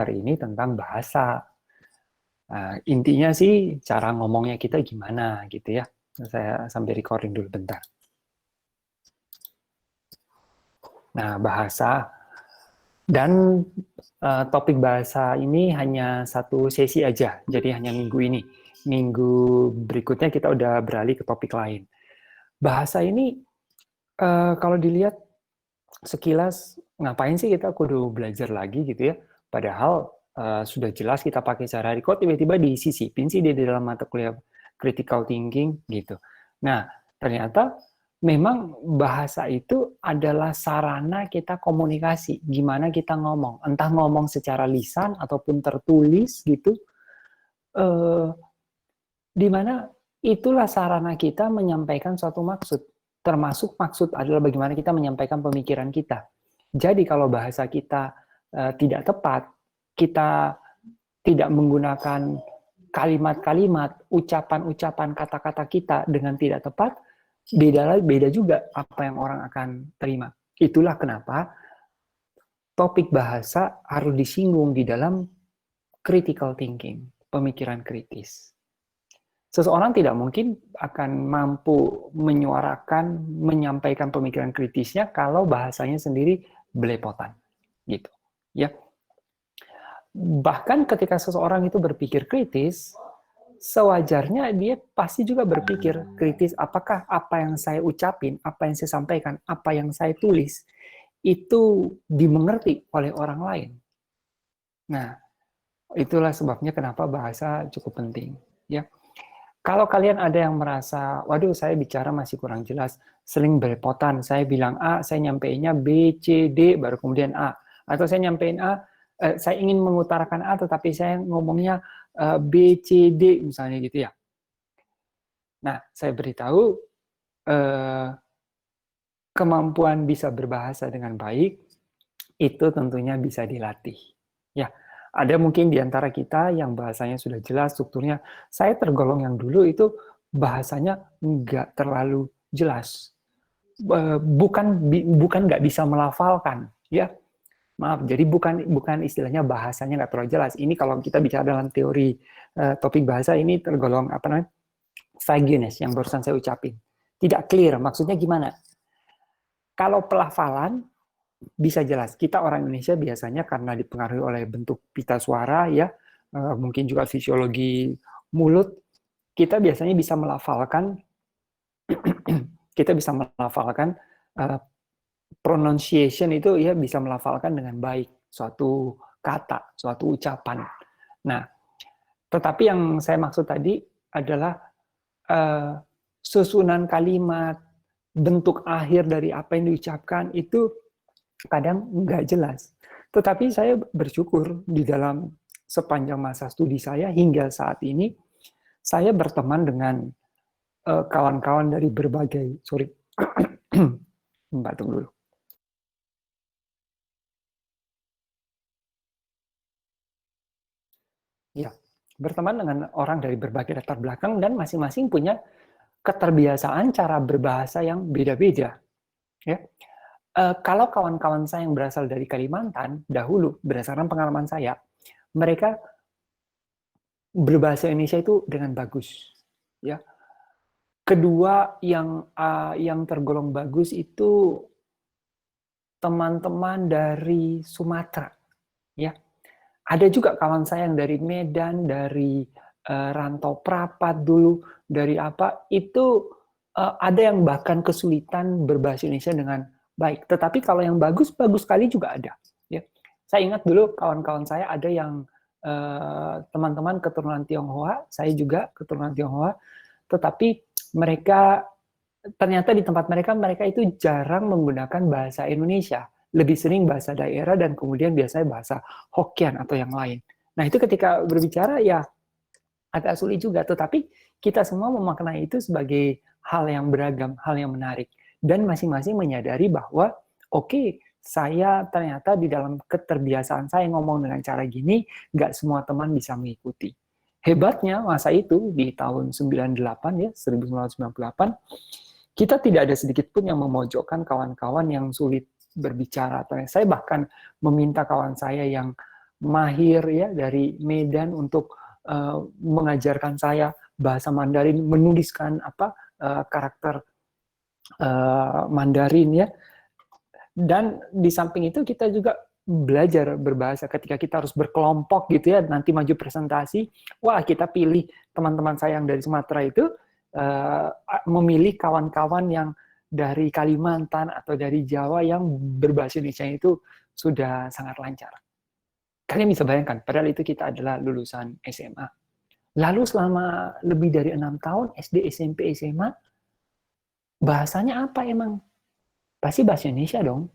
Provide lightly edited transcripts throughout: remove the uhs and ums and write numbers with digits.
hari ini tentang bahasa. Intinya sih cara ngomongnya kita gimana gitu ya. Saya sambil recording dulu bentar. Nah, bahasa dan topik bahasa ini hanya satu sesi aja. Jadi hanya minggu ini. Minggu berikutnya kita udah beralih ke topik lain. Bahasa ini kalau dilihat sekilas ngapain sih kita kudu belajar lagi gitu ya. Padahal sudah jelas kita pakai sehari-hari, kok tiba-tiba disisipin sih di dalam mata kuliah critical thinking gitu. Nah, ternyata memang bahasa itu adalah sarana kita komunikasi, gimana kita ngomong, entah ngomong secara lisan ataupun tertulis gitu, di mana itulah sarana kita menyampaikan suatu maksud, termasuk maksud adalah bagaimana kita menyampaikan pemikiran kita. Jadi kalau bahasa kita tidak tepat, kita tidak menggunakan kalimat-kalimat, ucapan-ucapan kata-kata kita dengan tidak tepat, beda juga apa yang orang akan terima. Itulah kenapa topik bahasa harus disinggung di dalam critical thinking, pemikiran kritis. Seseorang tidak mungkin akan mampu menyuarakan, menyampaikan pemikiran kritisnya kalau bahasanya sendiri belepotan, gitu. Ya. Bahkan ketika seseorang itu berpikir kritis, sewajarnya dia pasti juga berpikir kritis, apakah apa yang saya ucapin, apa yang saya sampaikan, apa yang saya tulis, itu dimengerti oleh orang lain. Nah, itulah sebabnya kenapa bahasa cukup penting. Ya. Kalau kalian ada yang merasa, waduh saya bicara masih kurang jelas, sering belepotan, saya bilang A, saya nyampeinnya B, C, D, baru kemudian A. Atau saya nyampein A, saya ingin mengutarakan A, tetapi saya ngomongnya B, C, D, misalnya gitu ya. Nah, saya beritahu, kemampuan bisa berbahasa dengan baik, itu tentunya bisa dilatih. Ya, ada mungkin di antara kita yang bahasanya sudah jelas, strukturnya. Saya tergolong yang dulu itu bahasanya nggak terlalu jelas. Bukan nggak bisa melafalkan, ya. Maaf, jadi bukan istilahnya bahasanya nggak terlalu jelas. Ini kalau kita bicara dalam teori topik bahasa ini tergolong apa namanya vagueness yang barusan saya ucapin. Tidak clear, maksudnya gimana? Kalau pelafalan bisa jelas. Kita orang Indonesia biasanya karena dipengaruhi oleh bentuk pita suara ya, mungkin juga fisiologi mulut, kita biasanya bisa melafalkan pronunciation itu ya bisa melafalkan dengan baik suatu kata, suatu ucapan. Nah, tetapi yang saya maksud tadi adalah susunan kalimat, bentuk akhir dari apa yang diucapkan itu kadang nggak jelas. Tetapi saya bersyukur di dalam sepanjang masa studi saya hingga saat ini, saya berteman dengan kawan-kawan dari berbagai, Mbak tunggu dulu. Ya, berteman dengan orang dari berbagai latar belakang dan masing-masing punya keterbiasaan cara berbahasa yang beda-beda. Ya. Kalau kawan-kawan saya yang berasal dari Kalimantan, dahulu berdasarkan pengalaman saya, mereka berbahasa Indonesia itu dengan bagus. Ya. Kedua yang tergolong bagus itu teman-teman dari Sumatera. Ya. Ada juga kawan saya yang dari Medan, dari Rantau Prapat dulu, dari apa, itu ada yang bahkan kesulitan berbahasa Indonesia dengan baik. Tetapi kalau yang bagus-bagus sekali juga ada. Ya. Saya ingat dulu kawan-kawan saya ada yang teman-teman keturunan Tionghoa, saya juga keturunan Tionghoa, tetapi mereka ternyata di tempat mereka itu jarang menggunakan bahasa Indonesia. Lebih sering bahasa daerah dan kemudian biasanya bahasa Hokkien atau yang lain. Nah itu ketika berbicara ya agak sulit juga, tetapi kita semua memaknai itu sebagai hal yang beragam, hal yang menarik. Dan masing-masing menyadari bahwa oke, saya ternyata di dalam keterbiasaan saya ngomong dengan cara gini, nggak semua teman bisa mengikuti. Hebatnya masa itu di tahun 98 ya, 1998, kita tidak ada sedikit pun yang memojokkan kawan-kawan yang sulit berbicara. Saya bahkan meminta kawan saya yang mahir ya dari Medan untuk mengajarkan saya bahasa Mandarin, menuliskan karakter Mandarin ya. Dan di samping itu kita juga belajar berbahasa ketika kita harus berkelompok gitu ya, nanti maju presentasi, wah kita pilih teman-teman saya yang dari Sumatera itu memilih kawan-kawan yang dari Kalimantan atau dari Jawa yang berbahasa Indonesia itu sudah sangat lancar. Kalian bisa bayangkan, padahal itu kita adalah lulusan SMA. Lalu selama lebih dari 6 tahun, SD, SMP, SMA, bahasanya apa emang? Pasti bahasa Indonesia dong.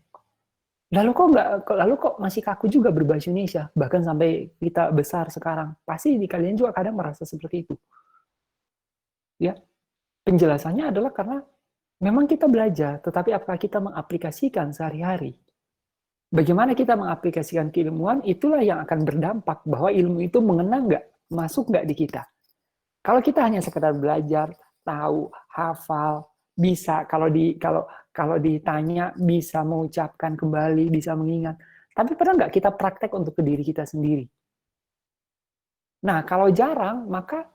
Lalu kok masih kaku juga berbahasa Indonesia, bahkan sampai kita besar sekarang. Pasti di kalian juga kadang merasa seperti itu. Ya, penjelasannya adalah karena memang kita belajar, tetapi apakah kita mengaplikasikan sehari-hari? Bagaimana kita mengaplikasikan keilmuan, itulah yang akan berdampak bahwa ilmu itu mengena nggak, masuk nggak di kita. Kalau kita hanya sekedar belajar, tahu, hafal, bisa kalau ditanya bisa mengucapkan kembali, bisa mengingat. Tapi pernah nggak kita praktek untuk ke diri kita sendiri? Nah, kalau jarang, maka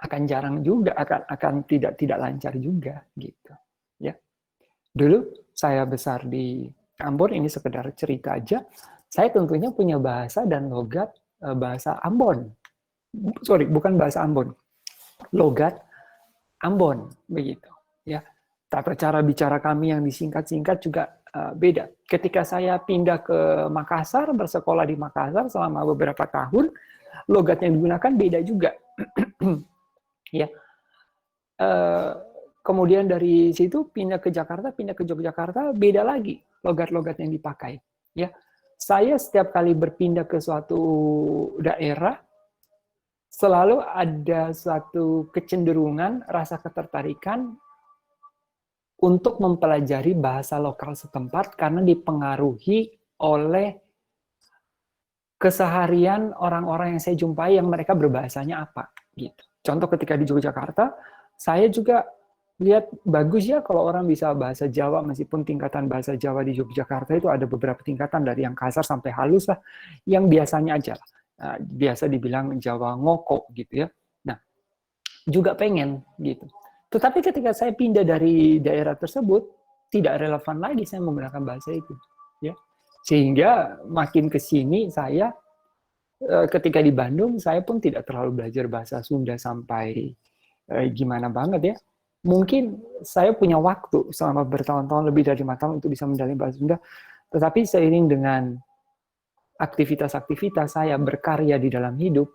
akan jarang juga, akan tidak lancar juga gitu. Ya. Dulu saya besar di Ambon, ini sekedar cerita aja. Saya tentunya punya bahasa dan logat bahasa Ambon. Sorry, bukan bahasa Ambon. Logat Ambon begitu. Ya. Tata cara bicara kami yang disingkat-singkat juga beda. Ketika saya pindah ke Makassar, bersekolah di Makassar selama beberapa tahun, logat yang digunakan beda juga. Ya. Kemudian dari situ pindah ke Jakarta, pindah ke Yogyakarta, beda lagi logat-logat yang dipakai. Ya, saya setiap kali berpindah ke suatu daerah, selalu ada suatu kecenderungan, rasa ketertarikan untuk mempelajari bahasa lokal setempat karena dipengaruhi oleh keseharian orang-orang yang saya jumpai yang mereka berbahasanya apa. Gitu. Contoh ketika di Yogyakarta, saya juga lihat bagus ya kalau orang bisa bahasa Jawa, meskipun tingkatan bahasa Jawa di Yogyakarta itu ada beberapa tingkatan dari yang kasar sampai halus lah, yang biasanya aja lah. Biasa dibilang Jawa ngoko gitu ya. Nah, juga pengen gitu. Tetapi ketika saya pindah dari daerah tersebut, tidak relevan lagi saya menggunakan bahasa itu. Ya. Sehingga makin ke sini saya ketika di Bandung saya pun tidak terlalu belajar bahasa Sunda sampai gimana banget ya. Mungkin saya punya waktu selama bertahun-tahun, lebih dari 5 tahun untuk bisa mendalami bahasa Sunda, tetapi seiring dengan aktivitas-aktivitas saya berkarya di dalam hidup,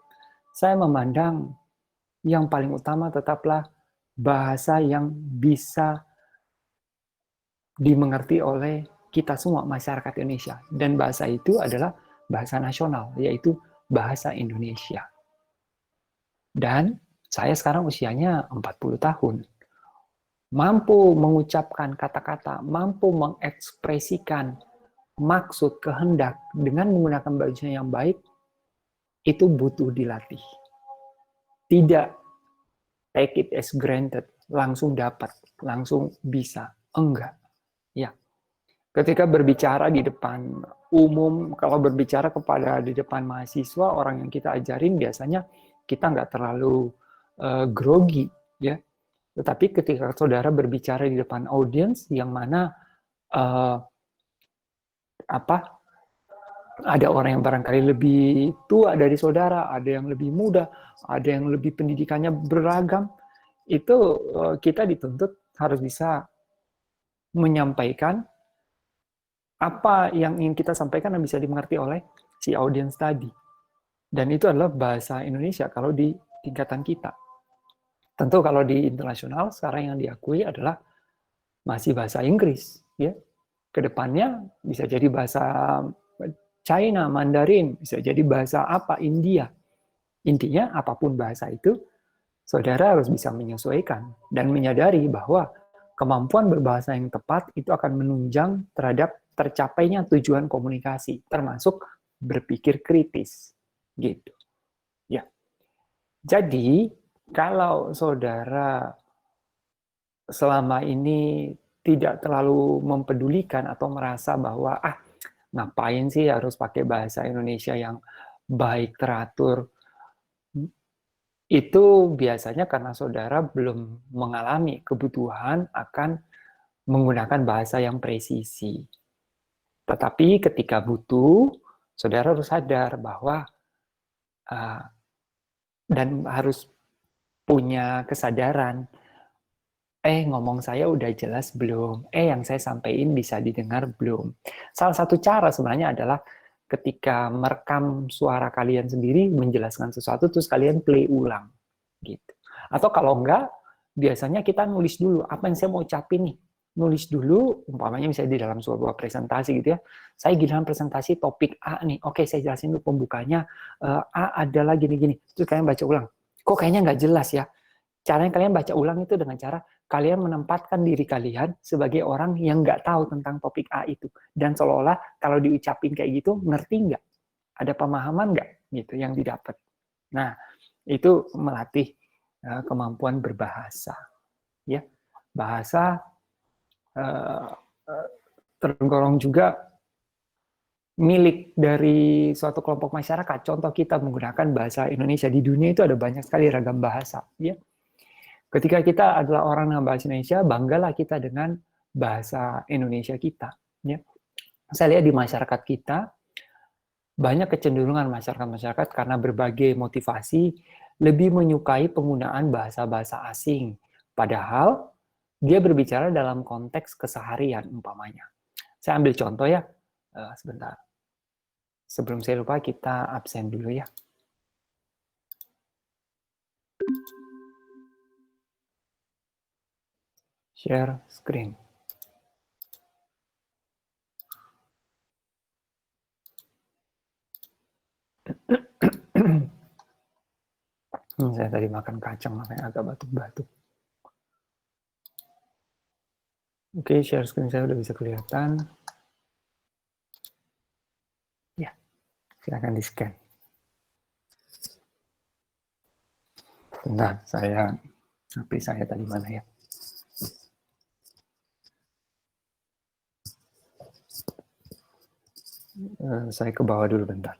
saya memandang yang paling utama tetaplah bahasa yang bisa dimengerti oleh kita semua masyarakat Indonesia. Dan bahasa itu adalah bahasa nasional, yaitu bahasa Indonesia. Dan saya sekarang usianya 40 tahun. Mampu mengucapkan kata-kata, mampu mengekspresikan maksud, kehendak dengan menggunakan bahasa yang baik, itu butuh dilatih. Tidak take it as granted, langsung dapat, langsung bisa. Enggak. Ya. Ketika berbicara di depan umum, kalau berbicara kepada di depan mahasiswa, orang yang kita ajarin biasanya kita nggak terlalu grogi, ya. Tetapi ketika saudara berbicara di depan audiens yang mana ada orang yang barangkali lebih tua dari saudara, ada yang lebih muda, ada yang lebih pendidikannya beragam, itu kita dituntut harus bisa menyampaikan apa yang ingin kita sampaikan dan bisa dimengerti oleh si audiens tadi. Dan itu adalah bahasa Indonesia kalau di tingkatan kita. Tentu kalau di internasional sekarang yang diakui adalah masih bahasa Inggris, ya. Kedepannya bisa jadi bahasa China, Mandarin, bisa jadi bahasa apa, India. Intinya apapun bahasa itu, saudara harus bisa menyesuaikan dan menyadari bahwa kemampuan berbahasa yang tepat itu akan menunjang terhadap tercapainya tujuan komunikasi, termasuk berpikir kritis, gitu. Ya. Jadi kalau saudara selama ini tidak terlalu mempedulikan atau merasa bahwa ngapain sih harus pakai bahasa Indonesia yang baik, teratur? Itu biasanya karena saudara belum mengalami kebutuhan akan menggunakan bahasa yang presisi. Tetapi ketika butuh, saudara harus sadar bahwa dan harus punya kesadaran, ngomong saya udah jelas belum? Yang saya sampaikan bisa didengar belum? Salah satu cara sebenarnya adalah ketika merekam suara kalian sendiri menjelaskan sesuatu, terus kalian play ulang, gitu. Atau kalau enggak, biasanya kita nulis dulu apa yang saya mau ucapin nih. Nulis dulu, umpamanya misalnya di dalam sebuah presentasi gitu ya. Saya dalam presentasi topik A nih. Oke, saya jelasin dulu pembukanya. A adalah gini-gini. Terus kalian baca ulang. Kok kayaknya nggak jelas ya? Caranya kalian baca ulang itu dengan cara kalian menempatkan diri kalian sebagai orang yang nggak tahu tentang topik A itu. Dan seolah-olah kalau diucapin kayak gitu, ngerti nggak? Ada pemahaman nggak? Gitu yang didapat. Nah, itu melatih kemampuan berbahasa. Ya, bahasa tergolong juga milik dari suatu kelompok masyarakat. Contoh kita menggunakan bahasa Indonesia di dunia itu ada banyak sekali ragam bahasa. Ya, ketika kita adalah orang dengan bahasa Indonesia, banggalah kita dengan bahasa Indonesia kita. Ya. Saya lihat di masyarakat kita, banyak kecenderungan masyarakat-masyarakat karena berbagai motivasi lebih menyukai penggunaan bahasa-bahasa asing. Padahal dia berbicara dalam konteks keseharian umpamanya. Saya ambil contoh ya, sebentar. Sebelum saya lupa, kita absen dulu ya. Share screen. Saya tadi makan kacang, makanya agak batuk-batuk. Oke, share screen saya udah bisa kelihatan. Ya, silakan di-scan. Bentar, HP saya tadi mana ya? Saya ke bawah dulu bentar.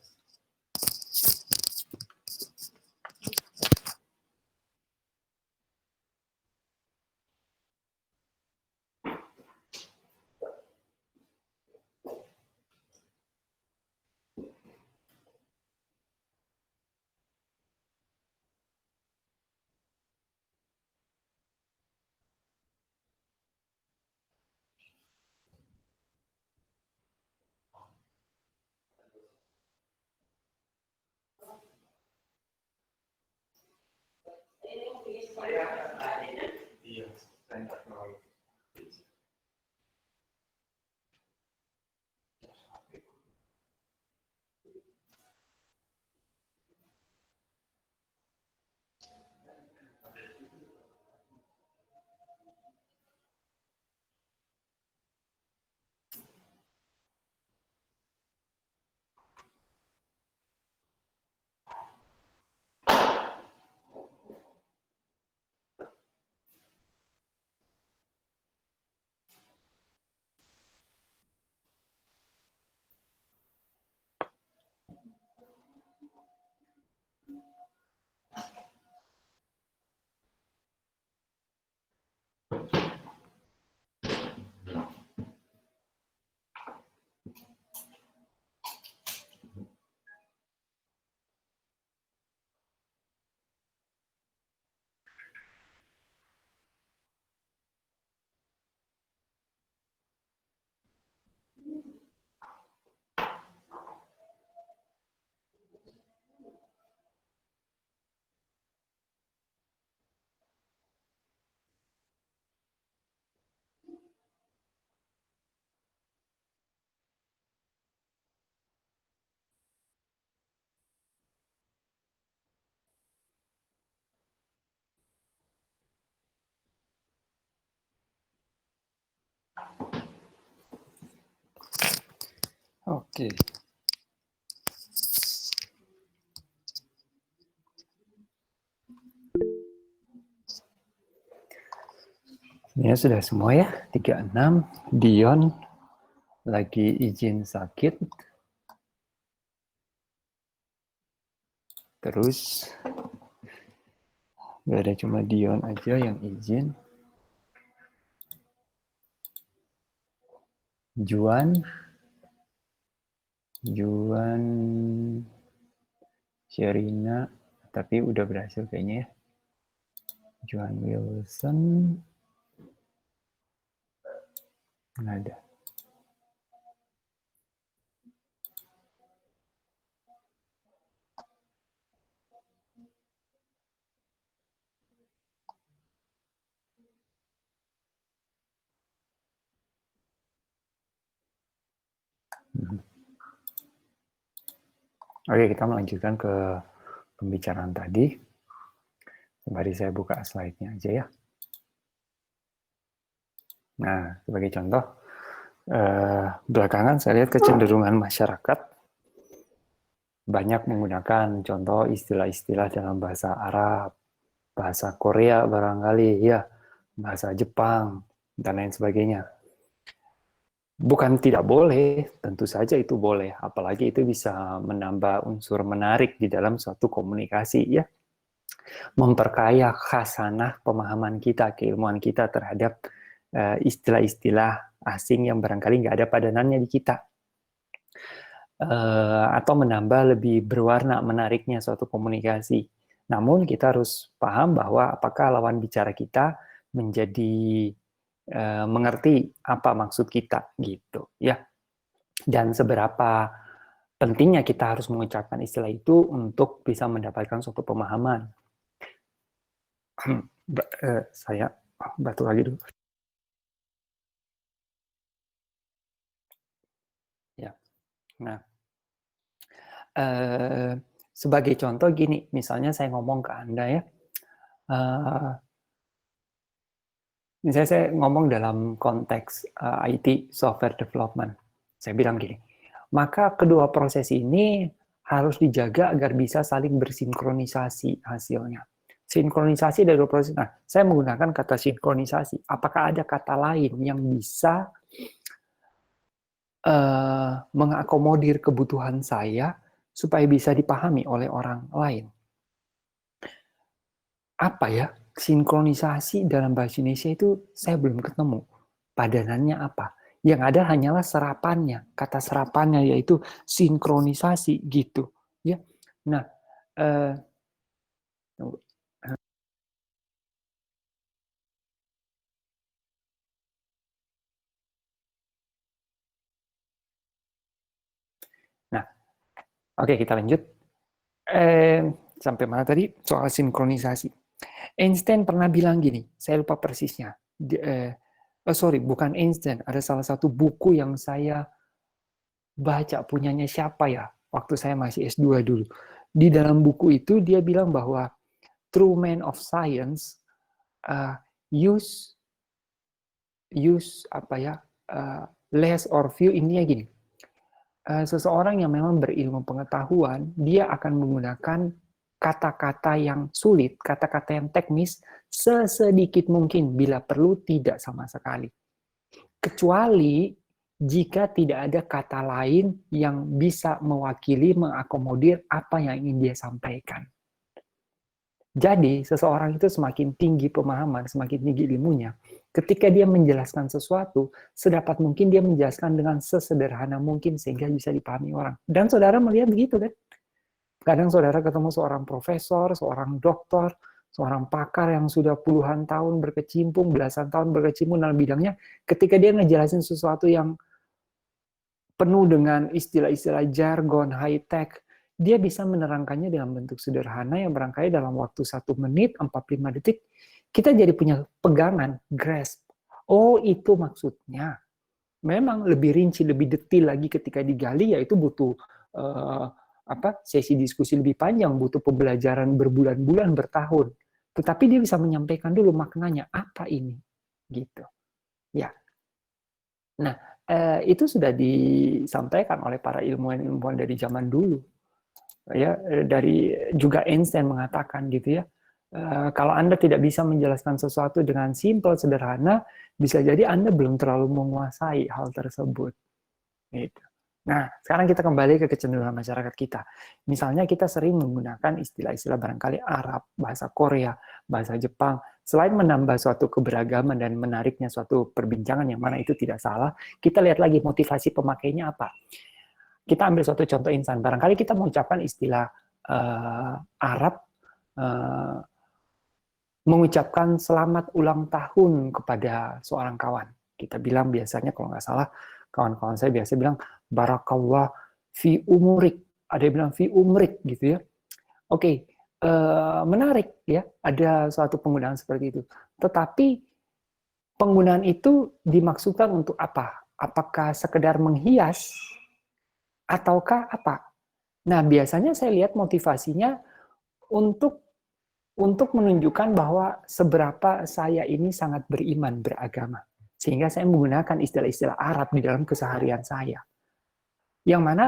Iya, saya nggak terlalu. Oke. Ya sudah semua ya, 36, Dion, lagi izin sakit, terus gak ada, cuma Dion aja yang izin. Juan, Sherina, tapi udah berhasil kayaknya ya. Juan Wilson, nggak ada. Oke, kita melanjutkan ke pembicaraan tadi. Mari saya buka slide-nya aja ya. Nah, sebagai contoh, belakangan saya lihat kecenderungan masyarakat banyak menggunakan contoh istilah-istilah dalam bahasa Arab, bahasa Korea barangkali, ya, bahasa Jepang, dan lain sebagainya. Bukan tidak boleh, tentu saja itu boleh, apalagi itu bisa menambah unsur menarik di dalam suatu komunikasi, ya. Memperkaya khasanah pemahaman kita, keilmuan kita terhadap istilah-istilah asing yang barangkali nggak ada padanannya di kita. Atau menambah lebih berwarna menariknya suatu komunikasi. Namun kita harus paham bahwa apakah lawan bicara kita menjadi mengerti apa maksud kita gitu ya, dan seberapa pentingnya kita harus mengucapkan istilah itu untuk bisa mendapatkan suatu pemahaman. Saya batuk lagi dulu ya. Nah, sebagai contoh gini, misalnya saya ngomong ke Anda ya, misalnya saya ngomong dalam konteks IT, software development. Saya bilang gini, maka kedua proses ini harus dijaga agar bisa saling bersinkronisasi hasilnya. Sinkronisasi dari dua proses. Nah, saya menggunakan kata sinkronisasi. Apakah ada kata lain yang bisa mengakomodir kebutuhan saya supaya bisa dipahami oleh orang lain? Apa ya? Sinkronisasi dalam bahasa Indonesia itu saya belum ketemu. Padanannya apa? Yang ada hanyalah serapannya, kata serapannya yaitu sinkronisasi gitu, ya. Nah, oke, kita lanjut. Sampai mana tadi? Soal sinkronisasi. Einstein pernah bilang gini, saya lupa persisnya. Sorry, bukan Einstein. Ada salah satu buku yang saya baca, punyanya siapa ya? Waktu saya masih S2 dulu. Di dalam buku itu dia bilang bahwa true man of science use apa ya, less or few. Intinya gini, seseorang yang memang berilmu pengetahuan, dia akan menggunakan kata-kata yang sulit, kata-kata yang teknis, sesedikit mungkin, bila perlu tidak sama sekali. Kecuali jika tidak ada kata lain yang bisa mewakili, mengakomodir apa yang ingin dia sampaikan. Jadi, seseorang itu semakin tinggi pemahaman, semakin tinggi ilmunya, ketika dia menjelaskan sesuatu, sedapat mungkin dia menjelaskan dengan sesederhana mungkin sehingga bisa dipahami orang. Dan saudara melihat begitu kan? Kadang saudara ketemu seorang profesor, seorang doktor, seorang pakar yang sudah puluhan tahun berkecimpung, belasan tahun berkecimpung dalam bidangnya, ketika dia ngejelasin sesuatu yang penuh dengan istilah-istilah jargon, high-tech, dia bisa menerangkannya dalam bentuk sederhana yang barangkali dalam waktu 1 menit, 45 detik, kita jadi punya pegangan, grasp. Oh, itu maksudnya. Memang lebih rinci, lebih detil lagi ketika digali, yaitu butuh sesi diskusi lebih panjang, butuh pembelajaran berbulan-bulan, bertahun. Tetapi dia bisa menyampaikan dulu maknanya, apa ini? Gitu. Ya. Nah, itu sudah disampaikan oleh para ilmuwan-ilmuwan dari zaman dulu. Ya, dari juga Einstein mengatakan gitu ya. Kalau Anda tidak bisa menjelaskan sesuatu dengan simpel, sederhana, bisa jadi Anda belum terlalu menguasai hal tersebut. Gitu. Nah, sekarang kita kembali ke kecenderungan masyarakat kita. Misalnya kita sering menggunakan istilah-istilah barangkali Arab, bahasa Korea, bahasa Jepang. Selain menambah suatu keberagaman dan menariknya suatu perbincangan yang mana itu tidak salah, kita lihat lagi motivasi pemakainya apa. Kita ambil suatu contoh insan. Barangkali kita mengucapkan istilah Arab, mengucapkan selamat ulang tahun kepada seorang kawan. Kita bilang biasanya kalau nggak salah, kawan-kawan saya biasa bilang barakallah fi umurik. Ada yang bilang fi umrik gitu ya. Oke, menarik ya, ada suatu penggunaan seperti itu. Tetapi penggunaan itu dimaksudkan untuk apa? Apakah sekedar menghias ataukah apa? Nah, biasanya saya lihat motivasinya untuk menunjukkan bahwa seberapa saya ini sangat beriman, beragama. Sehingga saya menggunakan istilah-istilah Arab di dalam keseharian saya. Yang mana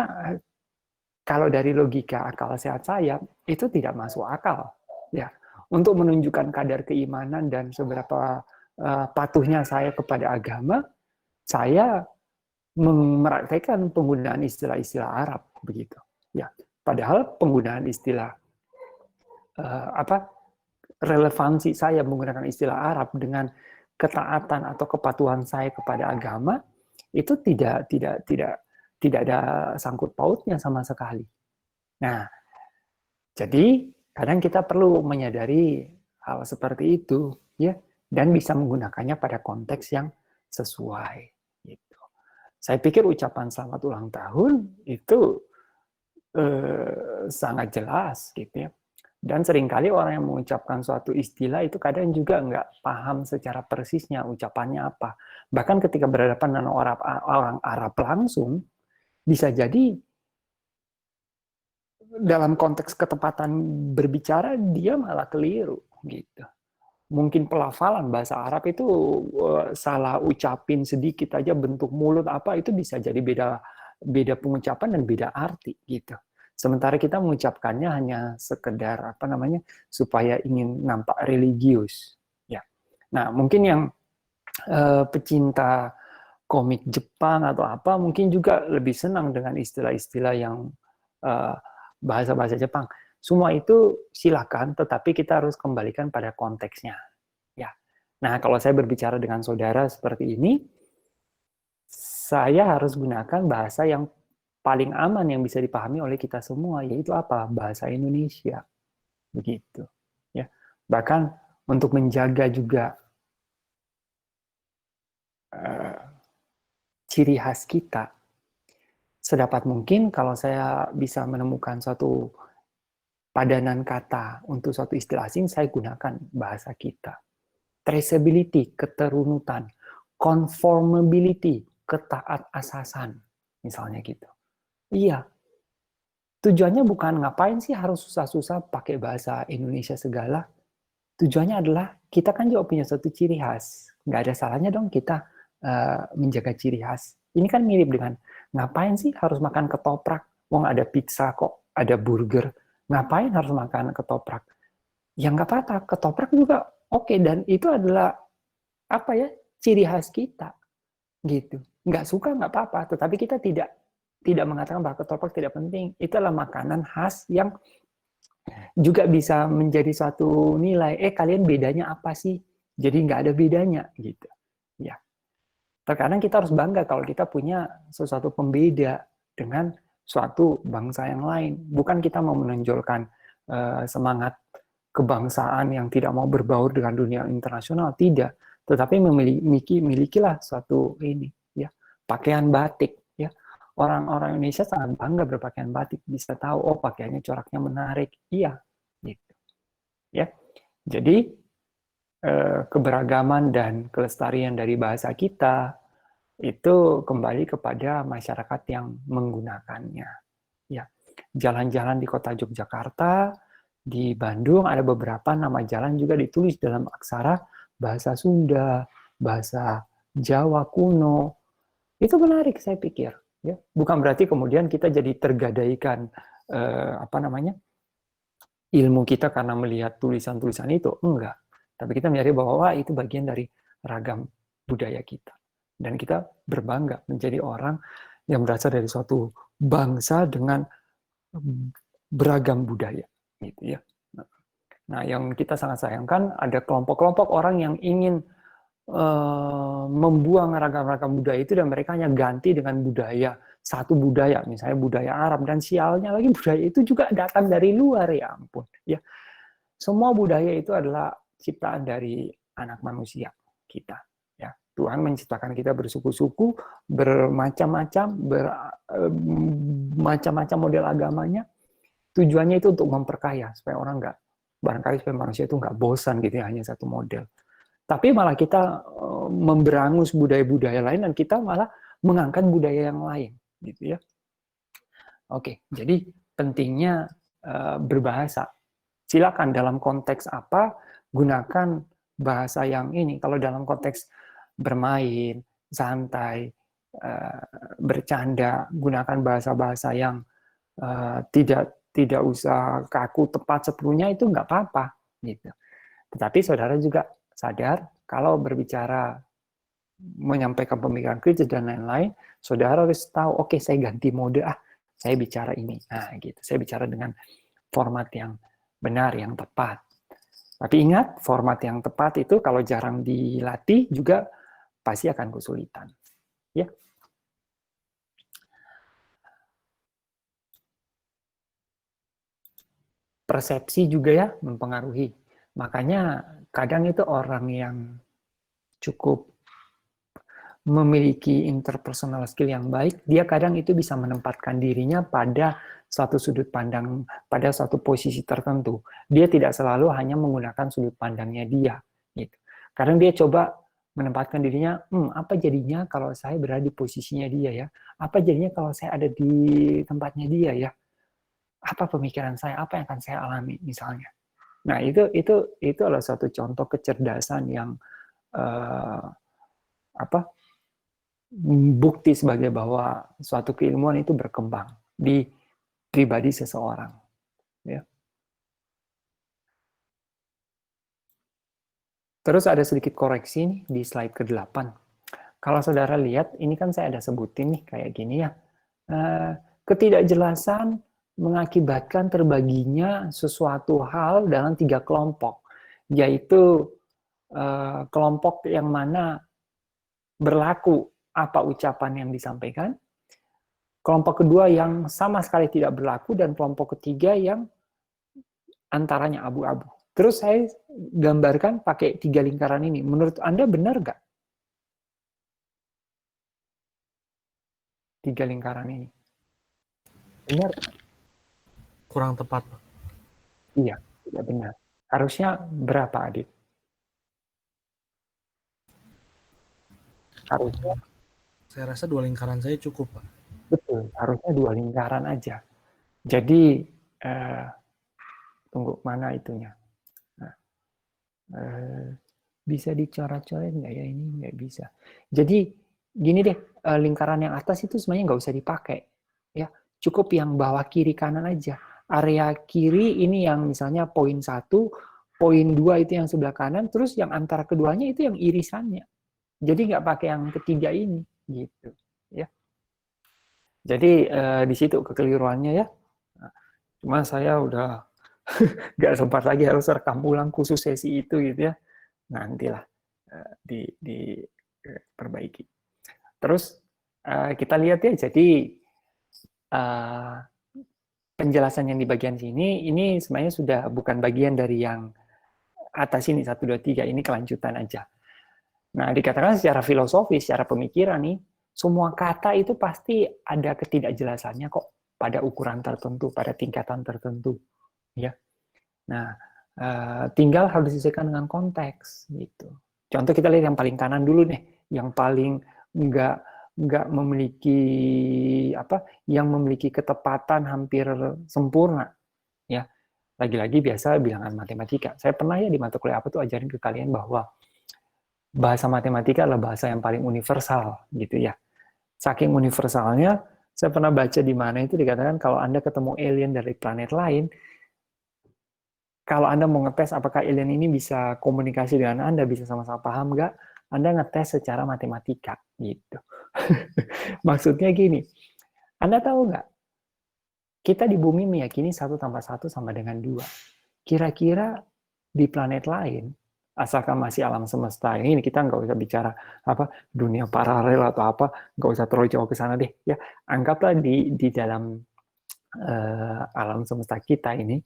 kalau dari logika akal sehat saya, itu tidak masuk akal. Ya, untuk menunjukkan kadar keimanan dan seberapa patuhnya saya kepada agama, saya mempraktekkan penggunaan istilah-istilah Arab begitu. Ya, padahal penggunaan istilah relevansi saya menggunakan istilah Arab dengan ketaatan atau kepatuhan saya kepada agama itu tidak ada sangkut pautnya sama sekali. Nah, jadi kadang kita perlu menyadari hal seperti itu, ya, dan bisa menggunakannya pada konteks yang sesuai. Gitu. Saya pikir ucapan selamat ulang tahun itu sangat jelas, gitu ya. Dan seringkali orang yang mengucapkan suatu istilah itu kadang juga nggak paham secara persisnya ucapannya apa. Bahkan ketika berhadapan dengan orang Arab langsung, bisa jadi dalam konteks ketepatan berbicara dia malah keliru gitu. Mungkin pelafalan bahasa Arab itu salah ucapin sedikit aja bentuk mulut apa itu bisa jadi beda pengucapan dan beda arti gitu. Sementara kita mengucapkannya hanya sekedar supaya ingin nampak religius ya. Nah, mungkin yang pecinta komik Jepang atau apa mungkin juga lebih senang dengan istilah-istilah yang bahasa-bahasa Jepang. Semua itu silakan, tetapi kita harus kembalikan pada konteksnya. Ya. Nah, kalau saya berbicara dengan saudara seperti ini, saya harus gunakan bahasa yang paling aman yang bisa dipahami oleh kita semua, yaitu apa? Bahasa Indonesia. Begitu. Ya. Bahkan untuk menjaga juga ciri khas kita, sedapat mungkin kalau saya bisa menemukan suatu padanan kata untuk suatu istilah asing, saya gunakan bahasa kita. Traceability, keterunutan. Conformability, ketaat asasan. Misalnya gitu. Iya. Tujuannya bukan ngapain sih harus susah-susah pakai bahasa Indonesia segala. Tujuannya adalah kita kan juga punya suatu ciri khas. Nggak ada salahnya dong kita menjaga ciri khas. Ini kan mirip dengan ngapain sih harus makan ketoprak? Wong ada pizza kok, ada burger. Ngapain harus makan ketoprak? Ya nggak apa-apa, ketoprak juga oke, dan itu adalah ciri khas kita gitu. Nggak suka nggak apa-apa, tetapi kita tidak mengatakan bahwa ketoprak tidak penting. Itu adalah makanan khas yang juga bisa menjadi suatu nilai. Kalian bedanya apa sih? Jadi nggak ada bedanya gitu. Ya. Terkadang kita harus bangga kalau kita punya sesuatu pembeda dengan suatu bangsa yang lain. Bukan kita mau menonjolkan semangat kebangsaan yang tidak mau berbaur dengan dunia internasional, tidak. Tetapi milikilah suatu pakaian batik. Ya. Orang-orang Indonesia sangat bangga berpakaian batik, bisa tahu pakaiannya coraknya menarik. Iya, gitu. Ya. Jadi keberagaman dan kelestarian dari bahasa kita itu kembali kepada masyarakat yang menggunakannya. Ya, jalan-jalan di kota Yogyakarta, di Bandung ada beberapa nama jalan juga ditulis dalam aksara bahasa Sunda, bahasa Jawa kuno. Itu menarik saya pikir. Ya, bukan berarti kemudian kita jadi tergadaikan ilmu kita karena melihat tulisan-tulisan itu, enggak. Tapi kita menyadari bahwa itu bagian dari ragam budaya kita. Dan kita berbangga menjadi orang yang berasal dari suatu bangsa dengan beragam budaya, gitu ya. Nah, yang kita sangat sayangkan ada kelompok-kelompok orang yang ingin membuang ragam-ragam budaya itu dan mereka hanya ganti dengan budaya satu budaya, misalnya budaya Arab, dan sialnya lagi budaya itu juga datang dari luar, ya ampun. Ya, semua budaya itu adalah ciptaan dari anak manusia kita. Ya, Tuhan menciptakan kita bersuku-suku, bermacam-macam, bermacam-macam model agamanya. Tujuannya itu untuk memperkaya supaya orang nggak, barangkali supaya manusia itu nggak bosan gitu ya hanya satu model. Tapi malah kita memberangus budaya-budaya lain dan kita malah mengangkat budaya yang lain, gitu ya. Oke, jadi pentingnya berbahasa. Silakan dalam konteks apa gunakan bahasa yang ini. Kalau dalam konteks bermain, santai, bercanda, gunakan bahasa-bahasa yang tidak usah kaku tepat sepenuhnya, itu nggak apa-apa, gitu. Tetapi saudara juga sadar kalau berbicara menyampaikan pemikiran kritis dan lain-lain, saudara harus tahu, oke, saya ganti mode, saya bicara ini. Nah, gitu. Saya bicara dengan format yang benar, yang tepat. Tapi ingat, format yang tepat itu kalau jarang dilatih juga pasti akan kesulitan. Ya. Persepsi juga ya mempengaruhi. Makanya kadang itu orang yang cukup memiliki interpersonal skill yang baik, dia kadang itu bisa menempatkan dirinya pada suatu sudut pandang, pada suatu posisi tertentu. Dia tidak selalu hanya menggunakan sudut pandangnya dia. Gitu. Kadang dia coba menempatkan dirinya, apa jadinya kalau saya berada di posisinya dia ya? Apa jadinya kalau saya ada di tempatnya dia ya? Apa pemikiran saya? Apa yang akan saya alami misalnya? Nah, itu adalah satu contoh kecerdasan yang bukti sebagai bahwa suatu keilmuan itu berkembang di pribadi seseorang. Ya. Terus ada sedikit koreksi nih di slide ke-8. Kalau saudara lihat, ini kan saya ada sebutin nih kayak gini ya. Ketidakjelasan mengakibatkan terbaginya sesuatu hal dalam 3 kelompok, yaitu kelompok yang mana berlaku apa ucapan yang disampaikan, kelompok kedua yang sama sekali tidak berlaku, dan kelompok ketiga yang antaranya abu-abu. Terus saya gambarkan pakai 3 lingkaran ini. Menurut Anda benar nggak 3 lingkaran ini? Benar? Kurang tepat. Iya, tidak benar. Harusnya berapa, Adit? Harusnya, saya rasa 2 lingkaran saya cukup, Pak. Betul, harusnya 2 lingkaran aja. Jadi, tunggu, mana itunya? Nah, bisa dicoret-coret nggak ya ini? Nggak bisa. Jadi, gini deh, lingkaran yang atas itu sebenarnya nggak usah dipakai. Ya, cukup yang bawah kiri kanan aja. Area kiri ini yang misalnya poin 1, poin 2 itu yang sebelah kanan, terus yang antara keduanya itu yang irisannya. Jadi nggak pakai yang ketiga ini, gitu. Ya. Jadi di situ kekeliruannya ya. Cuma saya udah nggak sempat lagi, harus rekam ulang khusus sesi itu gitu ya. Nantilah diperbaiki. Terus kita lihat ya, jadi penjelasan yang di bagian sini, ini sebenarnya sudah bukan bagian dari yang atas ini, 1, 2, 3, ini kelanjutan aja. Nah, dikatakan secara filosofis, secara pemikiran nih, semua kata itu pasti ada ketidakjelasannya kok pada ukuran tertentu, pada tingkatan tertentu. Ya. Nah, tinggal harus disesuaikan dengan konteks. Gitu. Contoh kita lihat yang paling kanan dulu nih, yang paling nggak memiliki yang memiliki ketepatan hampir sempurna, ya. Lagi-lagi biasa bilangan matematika. Saya pernah ya di mata kuliah apa tuh ajarin ke kalian bahwa bahasa matematika adalah bahasa yang paling universal, gitu ya. Saking universalnya, saya pernah baca di mana itu dikatakan kalau Anda ketemu alien dari planet lain, kalau Anda mau ngetes apakah alien ini bisa komunikasi dengan Anda, bisa sama-sama paham nggak, Anda ngetes secara matematika, gitu. Maksudnya gini, Anda tahu nggak? Kita di bumi meyakini 1+1 sama dengan 2. Kira-kira di planet lain, asalkan masih alam semesta ini, kita nggak usah bicara apa dunia paralel atau apa, nggak usah terlalu jauh ke sana deh. Ya, anggaplah di dalam alam semesta kita ini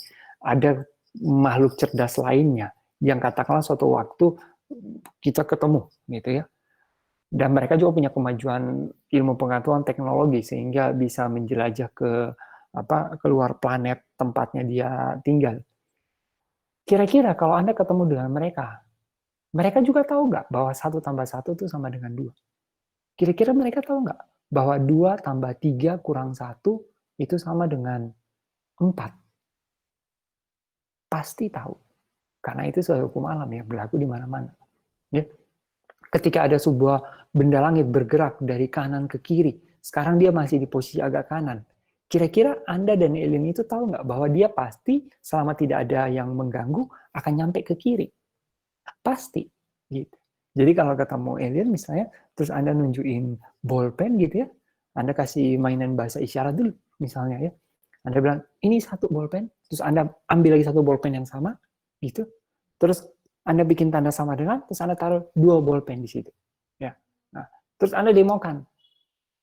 ada makhluk cerdas lainnya yang katakanlah suatu waktu kita ketemu, gitu ya. Dan mereka juga punya kemajuan ilmu pengetahuan teknologi sehingga bisa menjelajah ke keluar planet tempatnya dia tinggal. Kira-kira kalau Anda ketemu dengan mereka, mereka juga tahu nggak bahwa 1+1 itu sama dengan 2? Kira-kira mereka tahu nggak bahwa 2 tambah 3 kurang 1 itu sama dengan 4? Pasti tahu. Karena itu suatu hukum alam yang berlaku di mana-mana. Ya. Ketika ada sebuah benda langit bergerak dari kanan ke kiri, sekarang dia masih di posisi agak kanan. Kira-kira Anda dan alien itu tahu nggak bahwa dia pasti selama tidak ada yang mengganggu akan nyampe ke kiri? Pasti. Gitu. Jadi kalau ketemu alien misalnya, terus Anda nunjukin bolpen gitu ya, Anda kasih mainan bahasa isyarat dulu misalnya ya. Anda bilang, ini 1 bolpen, terus Anda ambil lagi 1 bolpen yang sama, gitu. Terus Anda bikin tanda sama dengan, terus Anda taruh 2 bolpen di situ. Ya. Nah, terus Anda demokan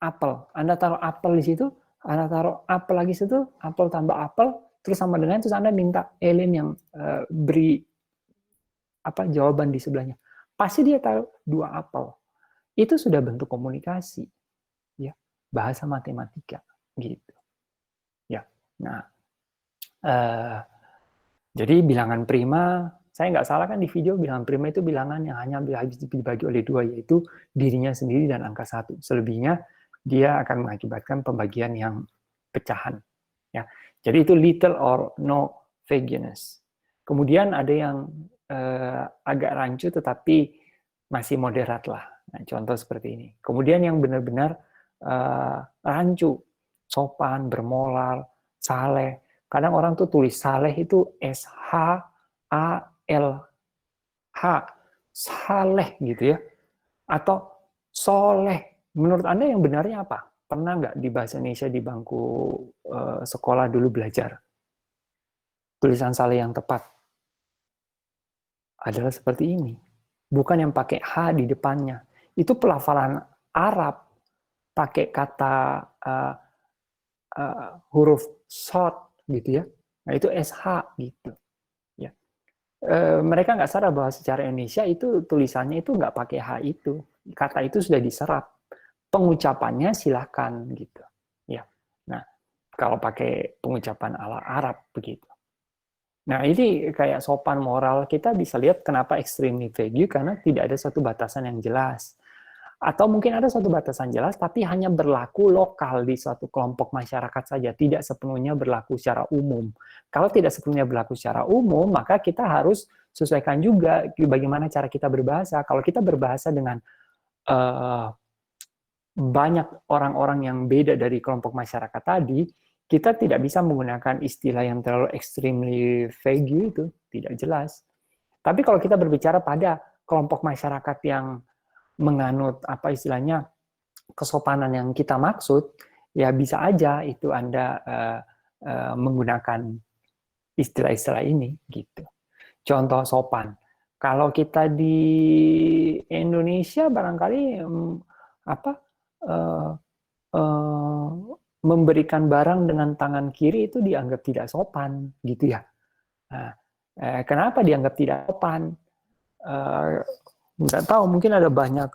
apel. Anda taruh apel di situ, Anda taruh apel lagi situ, apel tambah apel, terus sama dengan, terus Anda minta alien yang beri jawaban di sebelahnya. Pasti dia taruh 2 apel. Itu sudah bentuk komunikasi, ya, bahasa matematika, gitu. Ya. Nah, jadi bilangan prima, saya nggak salah kan di video, bilangan prima itu bilangan yang hanya bisa dibagi oleh 2, yaitu dirinya sendiri dan angka 1. Selebihnya dia akan mengakibatkan pembagian yang pecahan. Ya. Jadi itu little or no vagueness. Kemudian ada yang agak rancu tetapi masih moderat lah. Nah, contoh seperti ini. Kemudian yang benar-benar rancu, sopan, bermoral, saleh. Kadang orang tuh tulis saleh itu S-H-A-L-H, saleh gitu ya. Atau soleh. Menurut Anda yang benarnya apa? Pernah nggak di bahasa Indonesia di bangku sekolah dulu belajar? Tulisan saleh yang tepat adalah seperti ini. Bukan yang pakai H di depannya. Itu pelafalan Arab pakai kata huruf short gitu ya. Nah itu SH gitu. Ya. Mereka nggak sadar bahwa secara Indonesia itu tulisannya itu nggak pakai H itu. Kata itu sudah diserap. Pengucapannya silakan gitu. Ya. Nah kalau pakai pengucapan ala Arab begitu. Nah, ini kayak sopan moral, kita bisa lihat kenapa extremely vague, karena tidak ada satu batasan yang jelas. Atau mungkin ada satu batasan jelas, tapi hanya berlaku lokal di suatu kelompok masyarakat saja, tidak sepenuhnya berlaku secara umum. Kalau tidak sepenuhnya berlaku secara umum, maka kita harus sesuaikan juga bagaimana cara kita berbahasa. Kalau kita berbahasa dengan banyak orang-orang yang beda dari kelompok masyarakat tadi, kita tidak bisa menggunakan istilah yang terlalu extremely vague itu, tidak jelas. Tapi kalau kita berbicara pada kelompok masyarakat yang menganut apa istilahnya kesopanan yang kita maksud, ya bisa aja itu Anda menggunakan istilah-istilah ini gitu. Contoh sopan. Kalau kita di Indonesia barangkali apa memberikan barang dengan tangan kiri itu dianggap tidak sopan gitu ya. Nah, kenapa dianggap tidak sopan? Nggak tahu, mungkin ada banyak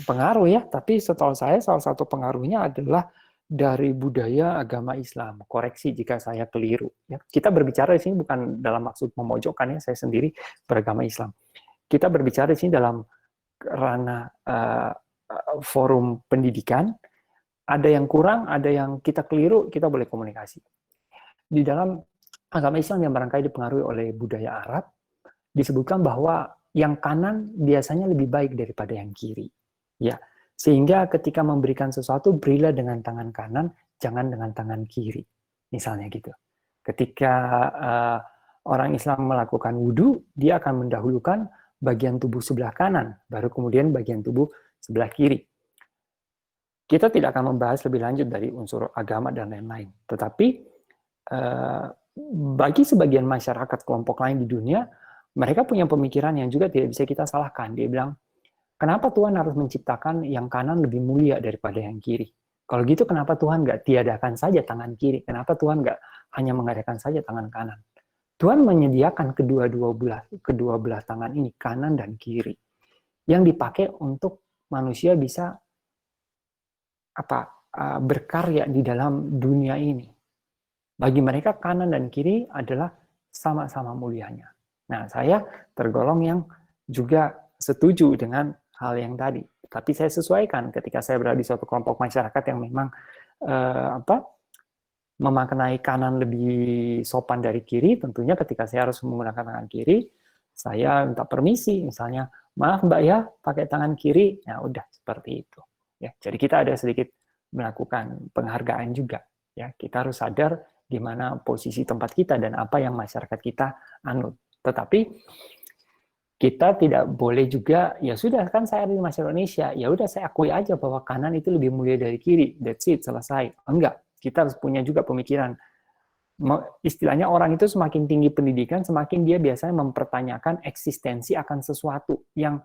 pengaruh ya, tapi setahu saya salah satu pengaruhnya adalah dari budaya agama Islam. Koreksi jika saya keliru. Ya. Kita berbicara di sini bukan dalam maksud memojokkan ya, saya sendiri beragama Islam. Kita berbicara di sini dalam ranah forum pendidikan, ada yang kurang, ada yang kita keliru, kita boleh komunikasi. Di dalam agama Islam yang barangkali dipengaruhi oleh budaya Arab, disebutkan bahwa yang kanan biasanya lebih baik daripada yang kiri. Ya, sehingga ketika memberikan sesuatu, berilah dengan tangan kanan, jangan dengan tangan kiri. Misalnya gitu. Ketika orang Islam melakukan wudhu, dia akan mendahulukan bagian tubuh sebelah kanan, baru kemudian bagian tubuh sebelah kiri. kita tidak akan membahas lebih lanjut dari unsur agama dan lain-lain. Tetapi bagi sebagian masyarakat kelompok lain di dunia, mereka punya pemikiran yang juga tidak bisa kita salahkan. Dia bilang, kenapa Tuhan harus menciptakan yang kanan lebih mulia daripada yang kiri? Kalau gitu kenapa Tuhan nggak tiadakan saja tangan kiri? Kenapa Tuhan nggak hanya mengadakan saja tangan kanan? Tuhan menyediakan kedua belah tangan ini, kanan dan kiri, yang dipakai untuk manusia bisa berkarya di dalam dunia ini. Bagi mereka kanan dan kiri adalah sama-sama mulianya. Nah, saya tergolong yang juga setuju dengan hal yang tadi. Tapi saya sesuaikan ketika saya berada di suatu kelompok masyarakat yang memang memaknai kanan lebih sopan dari kiri. Tentunya ketika saya harus menggunakan tangan kiri, saya minta permisi, misalnya, maaf Mbak ya, pakai tangan kiri. Nah, udah seperti itu. Ya, jadi kita ada sedikit melakukan penghargaan juga. Ya, kita harus sadar di mana posisi tempat kita dan apa yang masyarakat kita anut. Tetapi kita tidak boleh juga, ya sudah kan saya di masyarakat Indonesia, ya udah saya akui aja bahwa kanan itu lebih mulia dari kiri. That's it, selesai. Enggak, kita harus punya juga pemikiran. Istilahnya orang itu semakin tinggi pendidikan, semakin dia biasanya mempertanyakan eksistensi akan sesuatu yang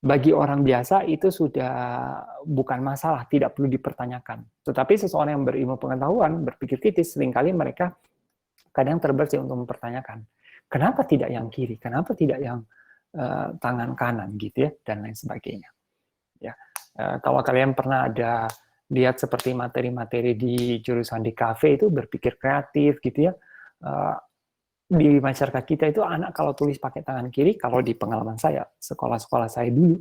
bagi orang biasa itu sudah bukan masalah, tidak perlu dipertanyakan. Tetapi seseorang yang berilmu pengetahuan, berpikir kritis, seringkali mereka kadang terbersih untuk mempertanyakan, kenapa tidak yang kiri, kenapa tidak yang tangan kanan gitu ya, dan lain sebagainya. Ya, kalau kalian pernah ada lihat seperti materi-materi di jurusan di kafe itu berpikir kreatif gitu ya, di masyarakat kita itu anak kalau tulis pakai tangan kiri, kalau di pengalaman saya, sekolah-sekolah saya dulu,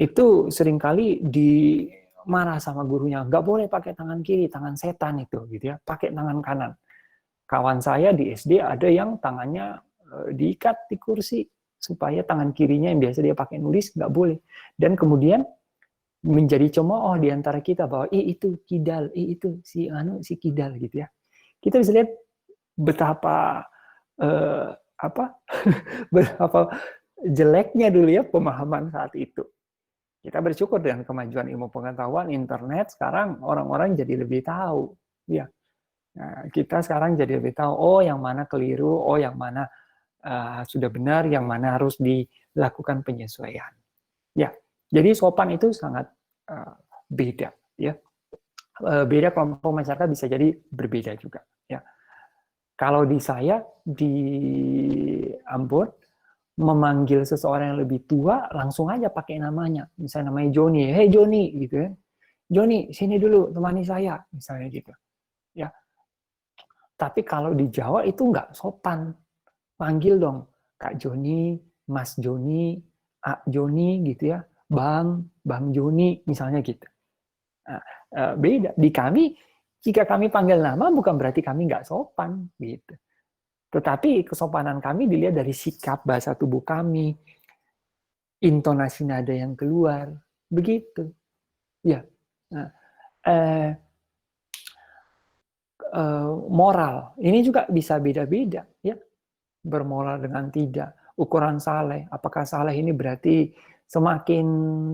itu seringkali dimarah sama gurunya, nggak boleh pakai tangan kiri, tangan setan itu, gitu ya, pakai tangan kanan. Kawan saya di SD ada yang tangannya diikat di kursi, supaya tangan kirinya yang biasa dia pakai nulis, nggak boleh. Dan kemudian menjadi cemooh di antara kita, bahwa itu kidal, itu si kidal, gitu ya. Kita bisa lihat betapa betapa jeleknya dulu ya pemahaman saat itu. Kita bersyukur dengan kemajuan ilmu pengetahuan, internet, sekarang orang-orang jadi lebih tahu. Ya, nah, kita sekarang jadi lebih tahu, oh yang mana keliru, oh yang mana sudah benar, yang mana harus dilakukan penyesuaian. Ya, jadi sopan itu sangat beda. Ya, beda kelompok masyarakat bisa jadi berbeda juga. Ya. Kalau di saya, di Ambon, memanggil seseorang yang lebih tua, langsung aja pakai namanya. Misalnya namanya Joni, hey Joni, gitu ya. Joni, sini dulu, temani saya, misalnya gitu. Ya. Tapi kalau di Jawa itu nggak sopan. Panggil dong, Kak Joni, Mas Joni, A Joni, gitu ya. Bang Joni, misalnya gitu. Nah, beda. Di kami, jika kami panggil nama bukan berarti kami nggak sopan gitu. Tetapi kesopanan kami dilihat dari sikap bahasa tubuh kami, intonasi nada yang keluar, begitu. Ya. Nah, moral ini juga bisa beda-beda ya. Bermoral dengan tidak. Ukuran saleh, apakah saleh ini berarti semakin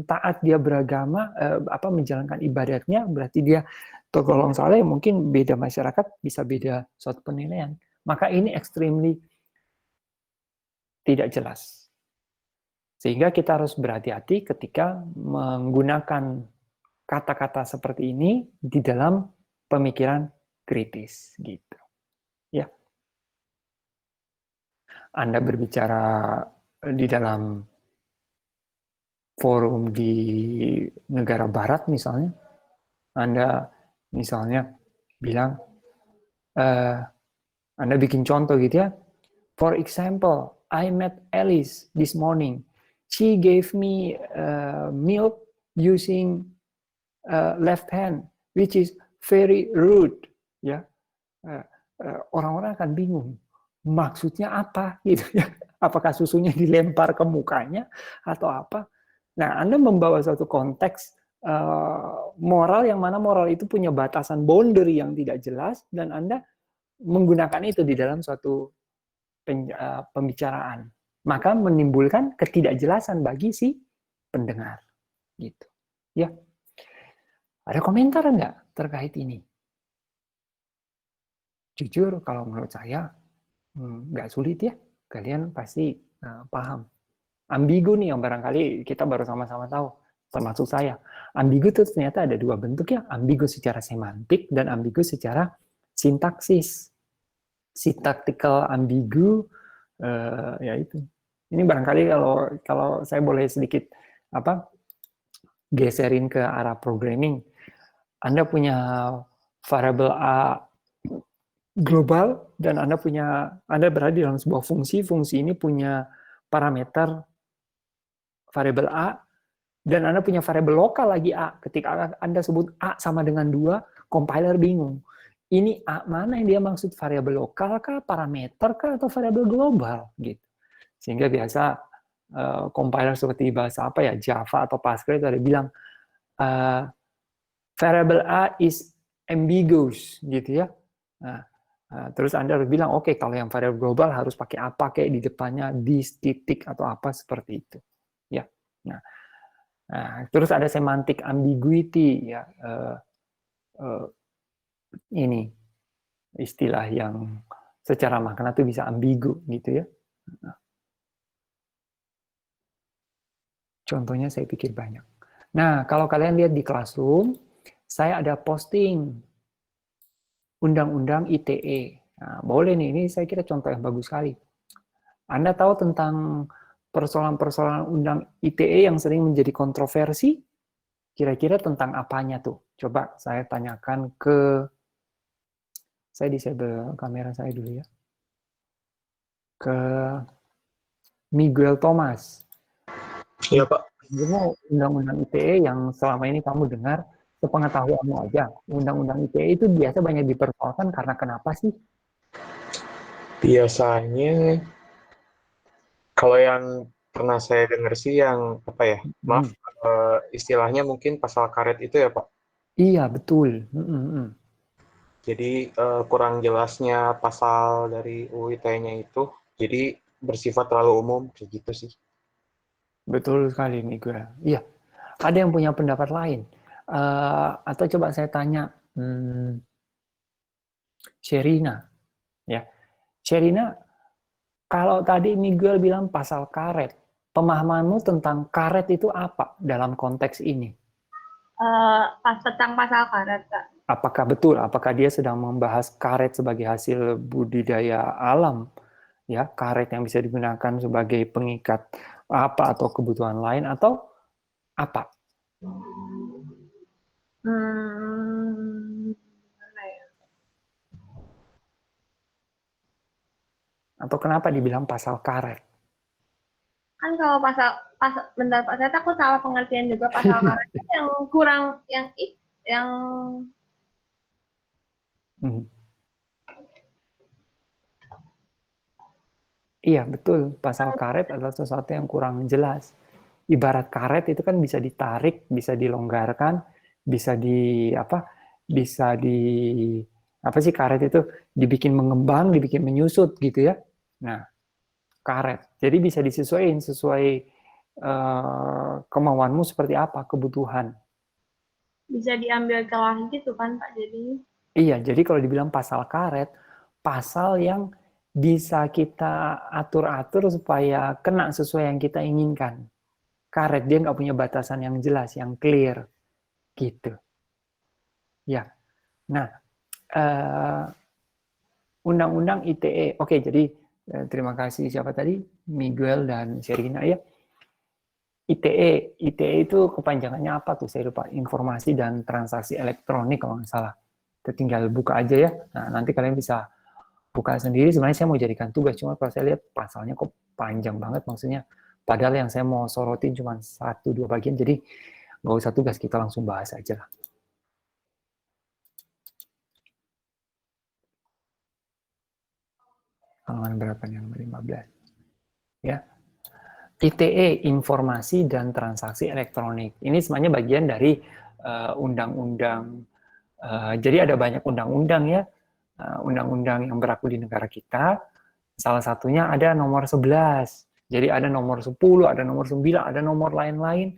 taat dia beragama, menjalankan ibadatnya, berarti dia tergolong saleh, mungkin beda masyarakat bisa beda suatu penilaian. Maka ini extremely tidak jelas. Sehingga kita harus berhati-hati ketika menggunakan kata-kata seperti ini di dalam pemikiran kritis gitu. Ya. Anda berbicara di dalam forum di negara barat misalnya, Anda misalnya bilang, Anda bikin contoh gitu ya, for example, I met Alice this morning. She gave me milk using left hand, which is very rude. Ya, orang-orang akan bingung. Maksudnya apa? Gitu ya. Apakah susunya dilempar ke mukanya atau apa? Nah, Anda membawa suatu konteks moral yang mana moral itu punya batasan boundary yang tidak jelas dan Anda menggunakan itu di dalam suatu pembicaraan. Maka menimbulkan ketidakjelasan bagi si pendengar. Gitu. Ya. Ada komentar nggak terkait ini? Jujur, kalau menurut saya nggak sulit ya. Kalian pasti paham. Ambigu nih yang barangkali kita baru sama-sama tahu, termasuk saya. Ambigu itu ternyata ada dua bentuk ya, ambigu secara semantik dan ambigu secara sintaksis. Syntactical ambigu, ya itu. Ini barangkali kalau saya boleh sedikit geserin ke arah programming. Anda punya variabel A global dan Anda berada di dalam sebuah fungsi ini punya parameter variabel A dan Anda punya variabel lokal lagi A. Ketika Anda sebut A sama dengan 2, compiler bingung. Ini A mana yang dia maksud, variabel lokal kah, parameter kah, atau variabel global gitu. Sehingga biasa compiler seperti bahasa Java atau Pascal itu ada bilang variable A is ambiguous gitu ya. Nah, terus Anda harus bilang oke, kalau yang variable global harus pakai apa kayak di depannya this titik atau apa seperti itu. Ya. Nah, terus ada semantic ambiguity ya. Ini istilah yang secara makna tuh bisa ambigu gitu ya. Nah, contohnya saya pikir banyak. Nah, kalau kalian lihat di Classroom, saya ada posting Undang-Undang ITE. Nah, boleh nih, ini saya kira contoh yang bagus sekali. Anda tahu tentang persoalan-persoalan undang ITE yang sering menjadi kontroversi? Kira-kira tentang apanya tuh? Coba saya tanyakan saya disable kamera saya dulu ya. Ke Miguel Thomas. Iya, Pak. Sebenarnya undang-undang ITE yang selama ini kamu dengar, sepengetahuanmu aja, undang-undang ITE itu biasa banyak dipersoalkan karena kenapa sih? Biasanya kalau yang pernah saya dengar sih yang maaf, istilahnya mungkin pasal karet itu ya, Pak. Iya, betul. Jadi kurang jelasnya pasal dari UU ITE-nya itu, jadi bersifat terlalu umum kayak gitu sih. Betul sekali, Miguel. Iya, ada yang punya pendapat lain. Atau coba saya tanya, Sherina. Ya, Sherina, kalau tadi Miguel bilang pasal karet, pemahamanmu tentang karet itu apa dalam konteks ini? Tentang pasal karet, Kak. Apakah betul? Apakah dia sedang membahas karet sebagai hasil budidaya alam? Ya, karet yang bisa digunakan sebagai pengikat apa atau kebutuhan lain atau apa? Mana ya? Atau kenapa dibilang pasal karet? Kan kalau bentar Pak, saya takut salah pengertian juga pasal karet yang kurang yang Iya, betul. Pasal karet adalah sesuatu yang kurang jelas. Ibarat karet itu kan bisa ditarik, bisa dilonggarkan, bisa karet itu dibikin mengembang, dibikin menyusut gitu ya. Nah, karet. Jadi bisa disesuaikan sesuai kemauanmu seperti apa, kebutuhan. bisa diambil celah gitu kan Pak, jadi Iya, jadi kalau dibilang pasal karet, pasal yang bisa kita atur-atur supaya kena sesuai yang kita inginkan. Karet, dia nggak punya batasan yang jelas, yang clear. Gitu. Ya. Nah, Undang-Undang ITE. Oke, jadi terima kasih siapa tadi? Miguel dan Sherina ya. ITE itu kepanjangannya apa tuh? Saya lupa. Informasi dan Transaksi Elektronik kalau nggak salah. Kita tinggal buka aja ya. Nah, nanti kalian bisa buka sendiri. Sebenarnya saya mau jadikan tugas, cuma kalau saya lihat pasalnya kok panjang banget maksudnya. Padahal yang saya mau sorotin cuma 1-2 bagian, jadi nggak usah tugas, kita langsung bahas aja lah. Halaman berapa nih? 15. Ya. ITE, Informasi dan Transaksi Elektronik. Ini sebenarnya bagian dari undang-undang. Jadi ada banyak undang-undang ya. Undang-undang yang berlaku di negara kita. Salah satunya ada nomor 11. Jadi ada nomor 10, ada nomor 9, ada nomor lain-lain.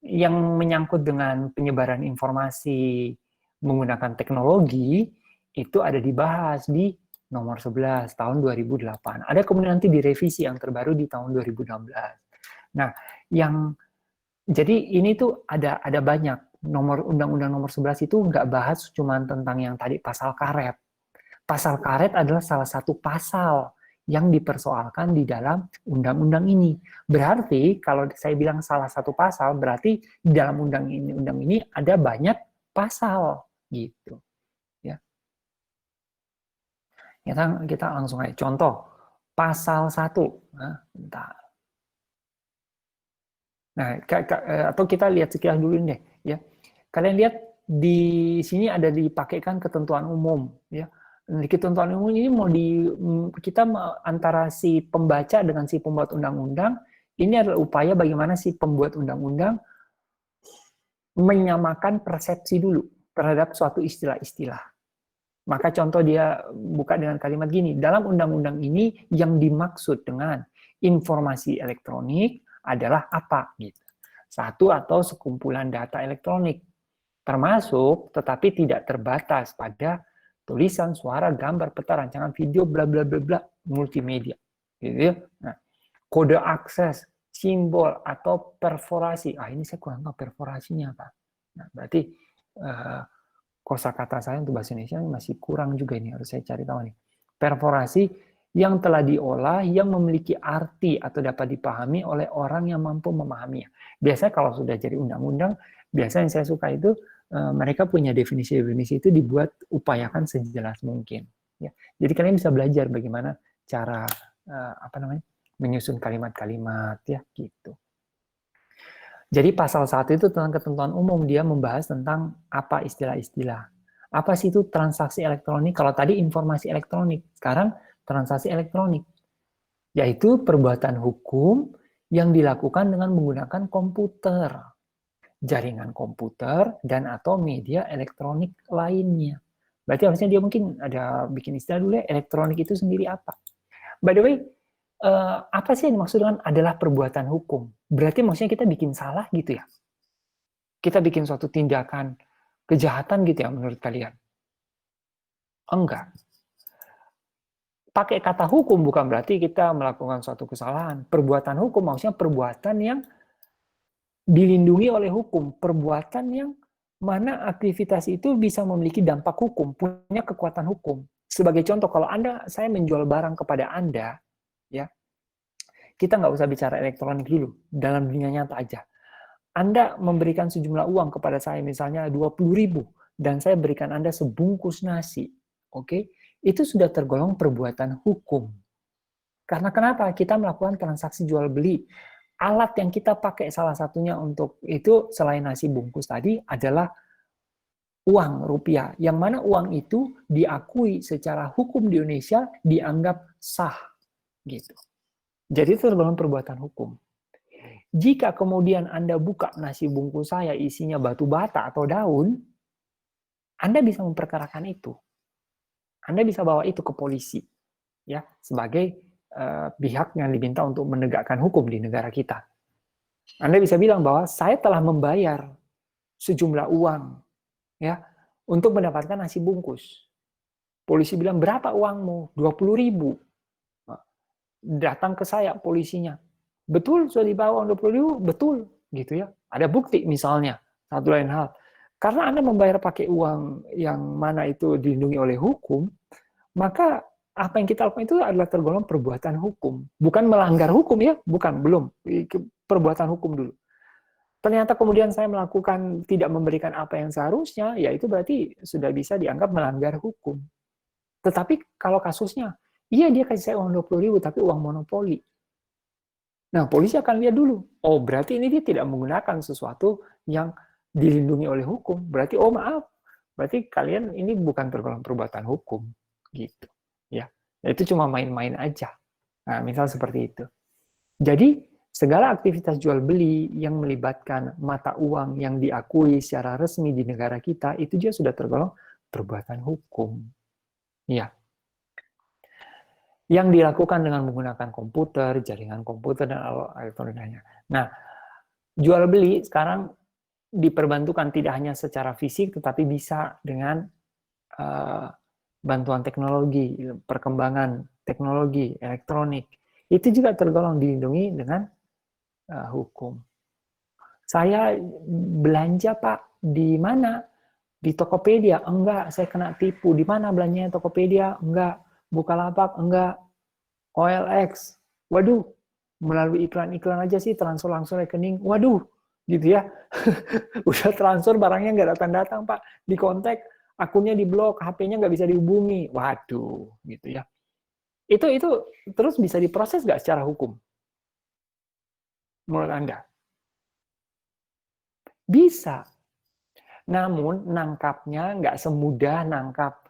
yang menyangkut dengan penyebaran informasi menggunakan teknologi itu ada dibahas di nomor 11 tahun 2008. Ada kemudian nanti direvisi yang terbaru di tahun 2016. Nah, jadi ini tuh ada banyak undang-undang nomor 11 itu nggak bahas cuma tentang yang tadi pasal karet. Pasal karet adalah salah satu pasal yang dipersoalkan di dalam undang-undang ini. Berarti kalau saya bilang salah satu pasal, berarti di dalam undang ini ada banyak pasal gitu. Ya. Kita langsung aja contoh pasal 1. Nah, bentar. Nah, atau kita lihat sekilas dulu deh, ya. Kalian lihat di sini ada dipakaikan ketentuan umum, ya. Di ketentuan umum ini kita antara si pembaca dengan si pembuat undang-undang, ini adalah upaya bagaimana si pembuat undang-undang menyamakan persepsi dulu terhadap suatu istilah-istilah. Maka contoh dia buka dengan kalimat gini, dalam undang-undang ini yang dimaksud dengan informasi elektronik adalah apa gitu. Satu atau sekumpulan data elektronik, termasuk tetapi tidak terbatas pada tulisan, suara, gambar, peta, rancangan video, bla bla bla bla, multimedia. Gitu ya. Nah, kode akses, simbol atau perforasi. Ini saya kurang tahu perforasinya apa. Nah, berarti kosakata saya untuk bahasa Indonesia masih kurang juga ini, harus saya cari tahu nih. Perforasi yang telah diolah yang memiliki arti atau dapat dipahami oleh orang yang mampu memahaminya. Biasanya kalau sudah jadi undang-undang, biasanya yang saya suka itu mereka punya definisi-definisi itu dibuat upayakan sejelas mungkin. Ya. Jadi kalian bisa belajar bagaimana cara menyusun kalimat-kalimat ya gitu. Jadi pasal 1 itu tentang ketentuan umum, dia membahas tentang apa istilah-istilah. Apa sih itu transaksi elektronik? Kalau tadi informasi elektronik, sekarang transaksi elektronik. Yaitu perbuatan hukum yang dilakukan dengan menggunakan komputer, jaringan komputer, dan atau media elektronik lainnya. Berarti harusnya dia mungkin ada bikin istilah dulu ya, elektronik itu sendiri apa? By the way, apa sih yang dimaksud dengan adalah perbuatan hukum? Berarti maksudnya kita bikin salah gitu ya? Kita bikin suatu tindakan kejahatan gitu ya menurut kalian? Enggak. Pakai kata hukum bukan berarti kita melakukan suatu kesalahan. Perbuatan hukum maksudnya perbuatan yang dilindungi oleh hukum. Perbuatan yang mana aktivitas itu bisa memiliki dampak hukum, punya kekuatan hukum. Sebagai contoh, kalau saya menjual barang kepada Anda, ya, kita nggak usah bicara elektronik dulu, dalam dunia nyata aja. Anda memberikan sejumlah uang kepada saya, misalnya 20.000, dan saya berikan Anda sebungkus nasi, oke? Itu sudah tergolong perbuatan hukum. Karena kenapa? Kita melakukan transaksi jual beli. Alat yang kita pakai salah satunya untuk itu selain nasi bungkus tadi adalah uang rupiah, yang mana uang itu diakui secara hukum di Indonesia dianggap sah, gitu. Jadi itu tergolong perbuatan hukum. Jika kemudian Anda buka nasi bungkus saya isinya batu bata atau daun, Anda bisa memperkarakan itu. Anda bisa bawa itu ke polisi, ya, sebagai pihak yang diminta untuk menegakkan hukum di negara kita. Anda bisa bilang bahwa saya telah membayar sejumlah uang, ya, untuk mendapatkan nasi bungkus. Polisi bilang, berapa uangmu? 20.000. Datang ke saya polisinya. Betul, sudah dibawa uang 20.000? Betul, gitu ya. Ada bukti misalnya. Satu lain hal. Karena Anda membayar pakai uang yang mana itu dilindungi oleh hukum, maka apa yang kita lakukan itu adalah tergolong perbuatan hukum. Bukan melanggar hukum ya, bukan, belum. Perbuatan hukum dulu. Ternyata kemudian saya melakukan tidak memberikan apa yang seharusnya, ya itu berarti sudah bisa dianggap melanggar hukum. Tetapi kalau kasusnya, iya dia kasih saya uang 20.000 tapi uang monopoli. Nah, polisi akan lihat dulu. Oh, berarti ini dia tidak menggunakan sesuatu yang dilindungi oleh hukum. Berarti, oh maaf, berarti kalian ini bukan tergolong perbuatan hukum. Gitu. Ya, itu cuma main-main aja. Nah, misal seperti itu. Jadi, segala aktivitas jual beli yang melibatkan mata uang yang diakui secara resmi di negara kita, itu dia sudah tergolong perbuatan hukum. Ya. Yang dilakukan dengan menggunakan komputer, jaringan komputer, dan alat elektronik lainnya. Nah, jual beli sekarang diperbantukan tidak hanya secara fisik, tetapi bisa dengan bantuan teknologi, perkembangan teknologi, elektronik. Itu juga tergolong dilindungi dengan hukum. Saya belanja, Pak, di mana? Di Tokopedia? Enggak, saya kena tipu. Di mana belanjanya Tokopedia? Enggak. Bukalapak? Enggak. OLX? Waduh, melalui iklan-iklan aja sih, transfer langsung rekening. Waduh, gitu ya. Udah transfer, barangnya nggak datang-datang, Pak. Di kontak, akunnya diblok, HP-nya nggak bisa dihubungi. Waduh, gitu ya. Itu terus bisa diproses nggak secara hukum? Menurut Anda? Bisa. Namun nangkapnya nggak semudah nangkap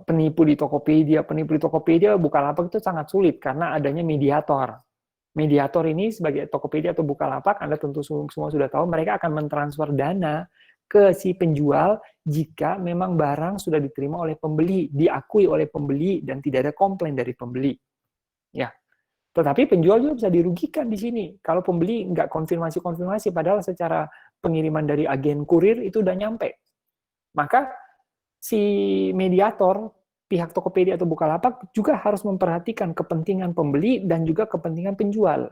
penipu di Tokopedia. Penipu di Tokopedia, Bukalapak itu sangat sulit karena adanya mediator. Mediator ini sebagai Tokopedia atau Bukalapak, Anda tentu semua sudah tahu, mereka akan mentransfer dana ke si penjual jika memang barang sudah diterima oleh pembeli, diakui oleh pembeli, dan tidak ada komplain dari pembeli. Ya. Tetapi penjual juga bisa dirugikan di sini. Kalau pembeli nggak konfirmasi, padahal secara pengiriman dari agen kurir itu udah nyampe. Maka si mediator, pihak Tokopedia atau Bukalapak juga harus memperhatikan kepentingan pembeli dan juga kepentingan penjual.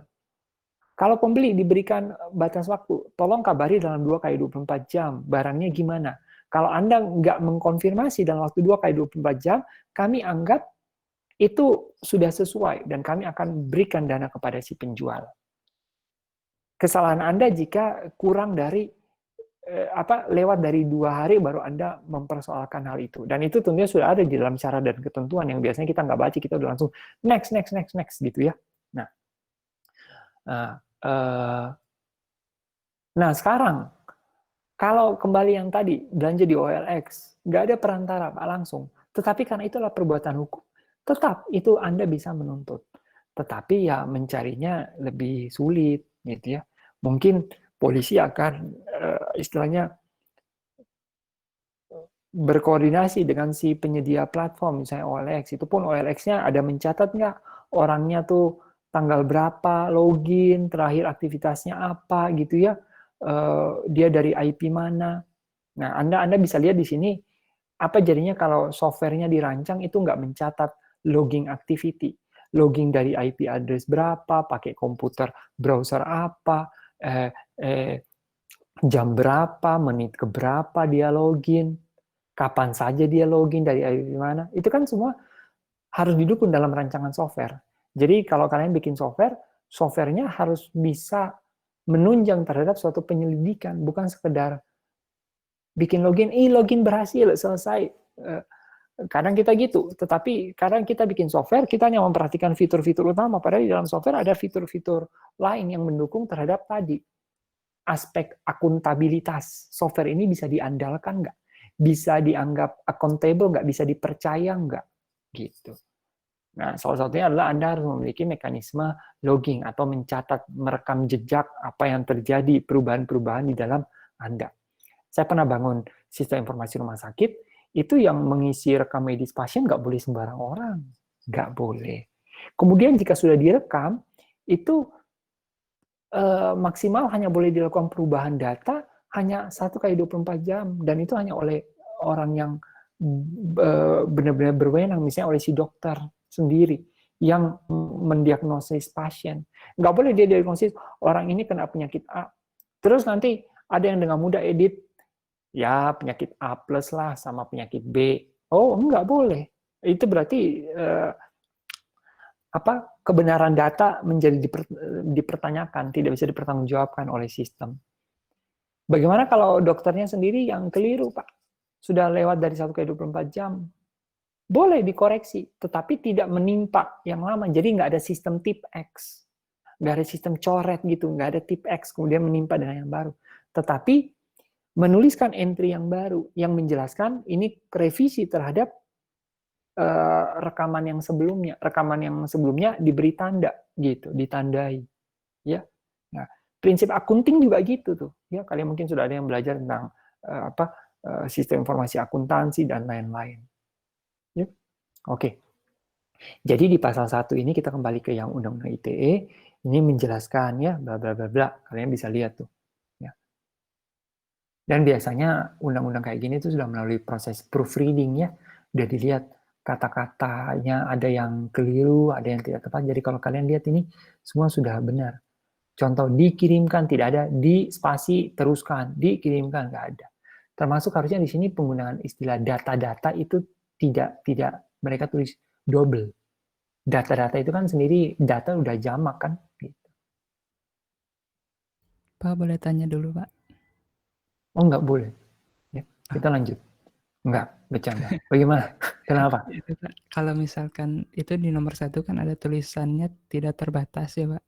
Kalau pembeli diberikan batas waktu, tolong kabari dalam 2x24 jam, barangnya gimana. Kalau Anda nggak mengkonfirmasi dalam waktu 2x24 jam, kami anggap itu sudah sesuai dan kami akan berikan dana kepada si penjual. Kesalahan Anda jika kurang dari lewat dari 2 hari baru Anda mempersoalkan hal itu. Dan itu tentunya sudah ada di dalam syarat dan ketentuan yang biasanya kita nggak baca, kita udah langsung next gitu ya. Nah sekarang kalau kembali yang tadi belanja di OLX, nggak ada perantara Pak langsung. Tetapi karena itulah perbuatan hukum, tetap itu Anda bisa menuntut. Tetapi ya mencarinya lebih sulit, gitu ya. Mungkin polisi akan istilahnya berkoordinasi dengan si penyedia platform, misalnya OLX. Itu pun OLX-nya ada mencatat nggak orangnya tuh tanggal berapa, login, terakhir aktivitasnya apa, gitu ya. Dia dari IP mana. Nah, Anda bisa lihat di sini, apa jadinya kalau software-nya dirancang itu nggak mencatat logging activity. Logging dari IP address berapa, pakai komputer browser apa, jam berapa, menit ke berapa dia login, kapan saja dia login, dari IP mana. Itu kan semua harus didukung dalam rancangan software. Jadi kalau kalian bikin software, software-nya harus bisa menunjang terhadap suatu penyelidikan, bukan sekedar bikin login, login berhasil, selesai. Kadang kita gitu, tetapi kadang kita bikin software, kita hanya memperhatikan fitur-fitur utama, padahal di dalam software ada fitur-fitur lain yang mendukung terhadap tadi. Aspek akuntabilitas, software ini bisa diandalkan nggak? Bisa dianggap accountable nggak? Bisa dipercaya nggak? Gitu. Nah, salah satunya adalah Anda harus memiliki mekanisme logging atau mencatat, merekam jejak apa yang terjadi, perubahan-perubahan di dalam Anda. Saya pernah bangun sistem informasi rumah sakit, itu yang mengisi rekam medis pasien nggak boleh sembarang orang. Nggak boleh. Kemudian jika sudah direkam, itu maksimal hanya boleh dilakukan perubahan data hanya 1x24 jam. Dan itu hanya oleh orang yang benar-benar berwenang, misalnya oleh si dokter sendiri yang mendiagnosis pasien. Nggak boleh dia diagnosis orang ini kena penyakit A. Terus nanti ada yang dengan mudah edit, ya penyakit A plus lah sama penyakit B. Oh, nggak boleh. Itu berarti kebenaran data menjadi dipertanyakan, tidak bisa dipertanggungjawabkan oleh sistem. Bagaimana kalau dokternya sendiri yang keliru, Pak? Sudah lewat dari 1x24 jam. Boleh dikoreksi, tetapi tidak menimpa yang lama. Jadi nggak ada sistem tip X. Nggak ada sistem coret gitu, nggak ada tip X, kemudian menimpa dengan yang baru. Tetapi menuliskan entry yang baru, yang menjelaskan ini revisi terhadap rekaman yang sebelumnya diberi tanda gitu, ditandai, ya. Nah, prinsip akunting juga gitu tuh, ya. Kalian mungkin sudah ada yang belajar tentang sistem informasi akuntansi dan lain-lain. Ya. Oke. Jadi di pasal 1 ini kita kembali ke yang Undang-Undang ITE, Ini menjelaskan ya, bla bla bla bla. Kalian bisa lihat tuh. Ya. Dan biasanya undang-undang kayak gini tuh sudah melalui proses proofreading ya. Udah dilihat kata-katanya ada yang keliru, ada yang tidak tepat. Jadi kalau kalian lihat ini semua sudah benar. Contoh dikirimkan tidak ada, di spasi teruskan, dikirimkan nggak ada. Termasuk harusnya di sini penggunaan istilah data-data itu tidak mereka tulis double. Data-data itu kan sendiri data udah jamak kan. Pak, boleh tanya dulu, Pak? Oh nggak boleh. Ya, kita lanjut. Nggak, bercanda. Bagaimana? Kenapa? Itu, Pak. Kalau misalkan itu di nomor 1 kan ada tulisannya tidak terbatas ya, Pak.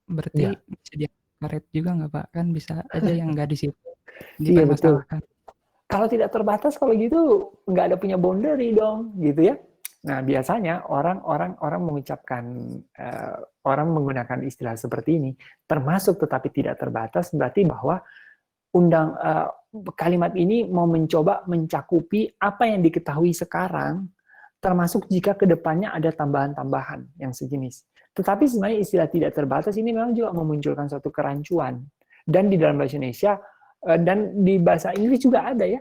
Berarti Iya. bisa karet juga nggak, Pak? Kan bisa aja yang nggak di situ Iya betul. dipermasalahkan. Kalau tidak terbatas, kalau gitu nggak ada punya boundary dong, gitu ya. Nah biasanya orang mengucapkan orang menggunakan istilah seperti ini, termasuk tetapi tidak terbatas, berarti bahwa kalimat ini mau mencoba mencakupi apa yang diketahui sekarang, termasuk jika kedepannya ada tambahan-tambahan yang sejenis. Tetapi sebenarnya istilah tidak terbatas ini memang juga memunculkan suatu kerancuan. Dan di dalam bahasa Indonesia, dan di bahasa Inggris juga ada ya,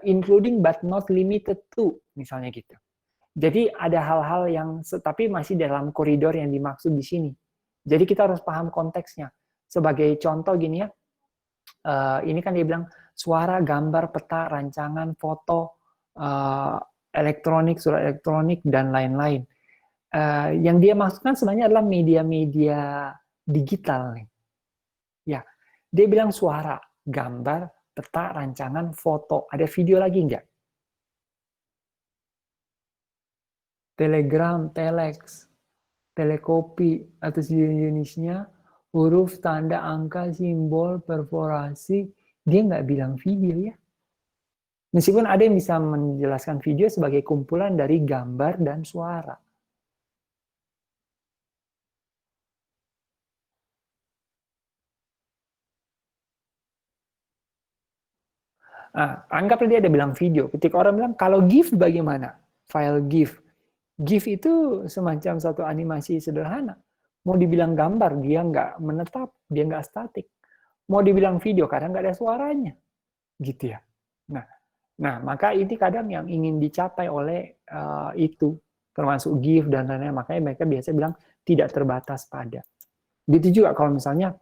including but not limited to, misalnya gitu. Jadi ada hal-hal yang, tapi masih dalam koridor yang dimaksud di sini. Jadi kita harus paham konteksnya. Sebagai contoh gini ya, ini kan dia bilang suara, gambar, peta, rancangan, foto, elektronik, surat elektronik, dan lain-lain. Yang dia maksudkan sebenarnya adalah media-media digital nih. Ya, dia bilang suara, gambar, peta, rancangan, foto. Ada video lagi nggak? Telegram, telex, telekopi, atau sejenisnya, huruf, tanda, angka, simbol, perforasi, dia nggak bilang video ya. Meskipun ada yang bisa menjelaskan video sebagai kumpulan dari gambar dan suara. Nah, anggaplah dia ada bilang video. Ketika orang bilang, kalau GIF bagaimana? File GIF. GIF itu semacam satu animasi sederhana. Mau dibilang gambar, dia nggak menetap, dia nggak statik. Mau dibilang video, kadang nggak ada suaranya. Gitu ya. Nah, maka ini kadang yang ingin dicapai oleh itu, termasuk GIF dan lain-lain. Makanya mereka biasa bilang tidak terbatas pada. Gitu juga kalau misalnya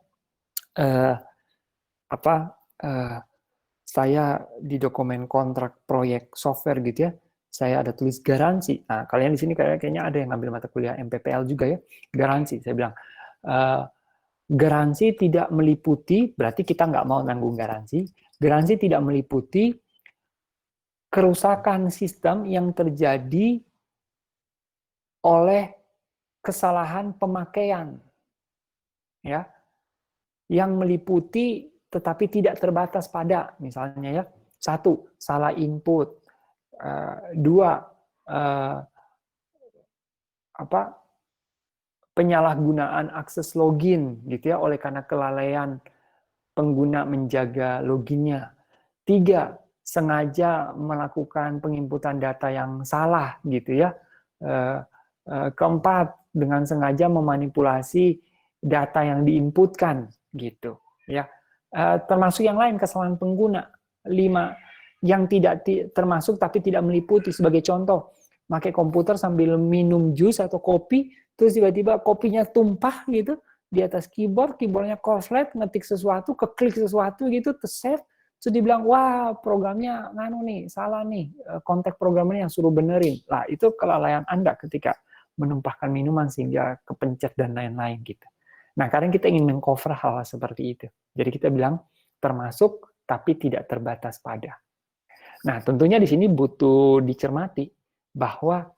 saya di dokumen kontrak proyek software gitu ya, saya ada tulis garansi. Nah, kalian di sini kayaknya ada yang ngambil mata kuliah MPPL juga ya, garansi. Saya bilang, garansi tidak meliputi, berarti kita nggak mau nanggung garansi. Garansi tidak meliputi kerusakan sistem yang terjadi oleh kesalahan pemakaian. Ya, yang meliputi tetapi tidak terbatas pada, misalnya ya, 1, salah input, 2, penyalahgunaan akses login gitu ya oleh karena kelalaian pengguna menjaga loginnya. 3, sengaja melakukan penginputan data yang salah gitu ya. 4, dengan sengaja memanipulasi data yang diinputkan gitu ya. Termasuk yang lain, kesalahan pengguna. 5, yang tidak termasuk tapi tidak meliputi, sebagai contoh, pakai komputer sambil minum jus atau kopi, terus tiba-tiba kopinya tumpah gitu di atas keyboard, keyboardnya korslet, ngetik sesuatu, keklik sesuatu gitu, save, terus dibilang, wah programnya nganu nih, salah nih, kontak programnya yang suruh benerin. Lah itu kelalaian Anda ketika menumpahkan minuman sehingga kepencet dan lain-lain gitu. Nah, kadang kita ingin mengcover hal seperti itu. Jadi kita bilang termasuk tapi tidak terbatas pada. Nah, tentunya di sini butuh dicermati bahwa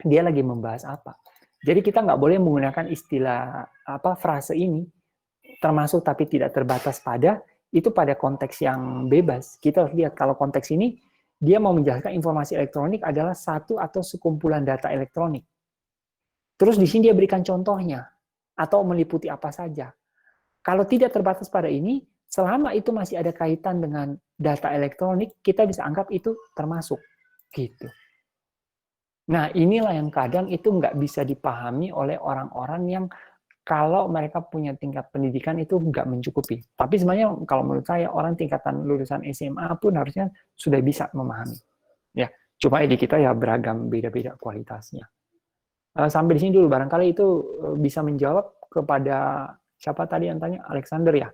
dia lagi membahas apa. Jadi kita nggak boleh menggunakan istilah frase ini termasuk tapi tidak terbatas pada itu pada konteks yang bebas. Kita harus lihat kalau konteks ini dia mau menjelaskan informasi elektronik adalah satu atau sekumpulan data elektronik. Terus di sini dia berikan contohnya. Atau meliputi apa saja. Kalau tidak terbatas pada ini, selama itu masih ada kaitan dengan data elektronik, kita bisa anggap itu termasuk. Gitu. Nah, inilah yang kadang itu nggak bisa dipahami oleh orang-orang yang kalau mereka punya tingkat pendidikan itu nggak mencukupi. Tapi sebenarnya kalau menurut saya orang tingkatan lulusan SMA pun harusnya sudah bisa memahami. Ya, cuma di kita ya beragam, beda-beda kualitasnya. Sampai di sini dulu, barangkali itu bisa menjawab kepada siapa tadi yang tanya, Alexander ya?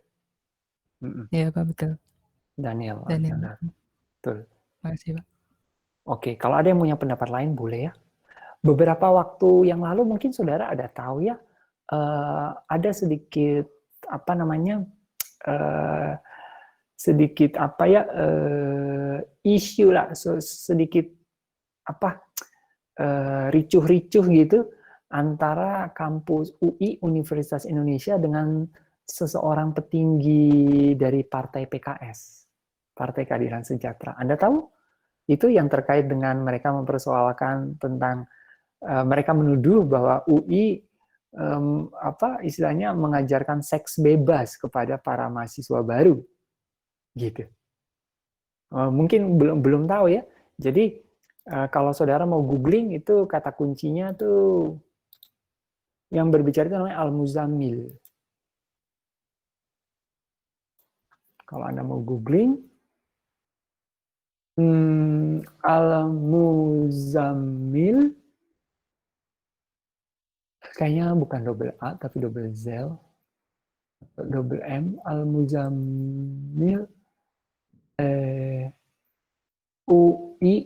Iya Pak, betul. Daniel. Daniel. Betul. Makasih Pak. Oke, kalau ada yang punya pendapat lain boleh ya. Beberapa waktu yang lalu mungkin saudara ada tahu ya, ada sedikit apa namanya, sedikit apa ya, isu lah, sedikit apa, ricuh-ricuh gitu antara kampus UI Universitas Indonesia dengan seseorang petinggi dari partai PKS, Partai Keadilan Sejahtera. Anda tahu? Itu yang terkait dengan mereka mempersoalkan tentang mereka menuduh bahwa UI apa istilahnya mengajarkan seks bebas kepada para mahasiswa baru, gitu. Mungkin belum tahu ya. Jadi kalau saudara mau googling itu kata kuncinya tuh yang berbicara itu namanya Al-Muzammil. Kalau Anda mau googling Al-Muzammil, kayaknya bukan double A tapi double Z, double M, Al-Muzammil, UI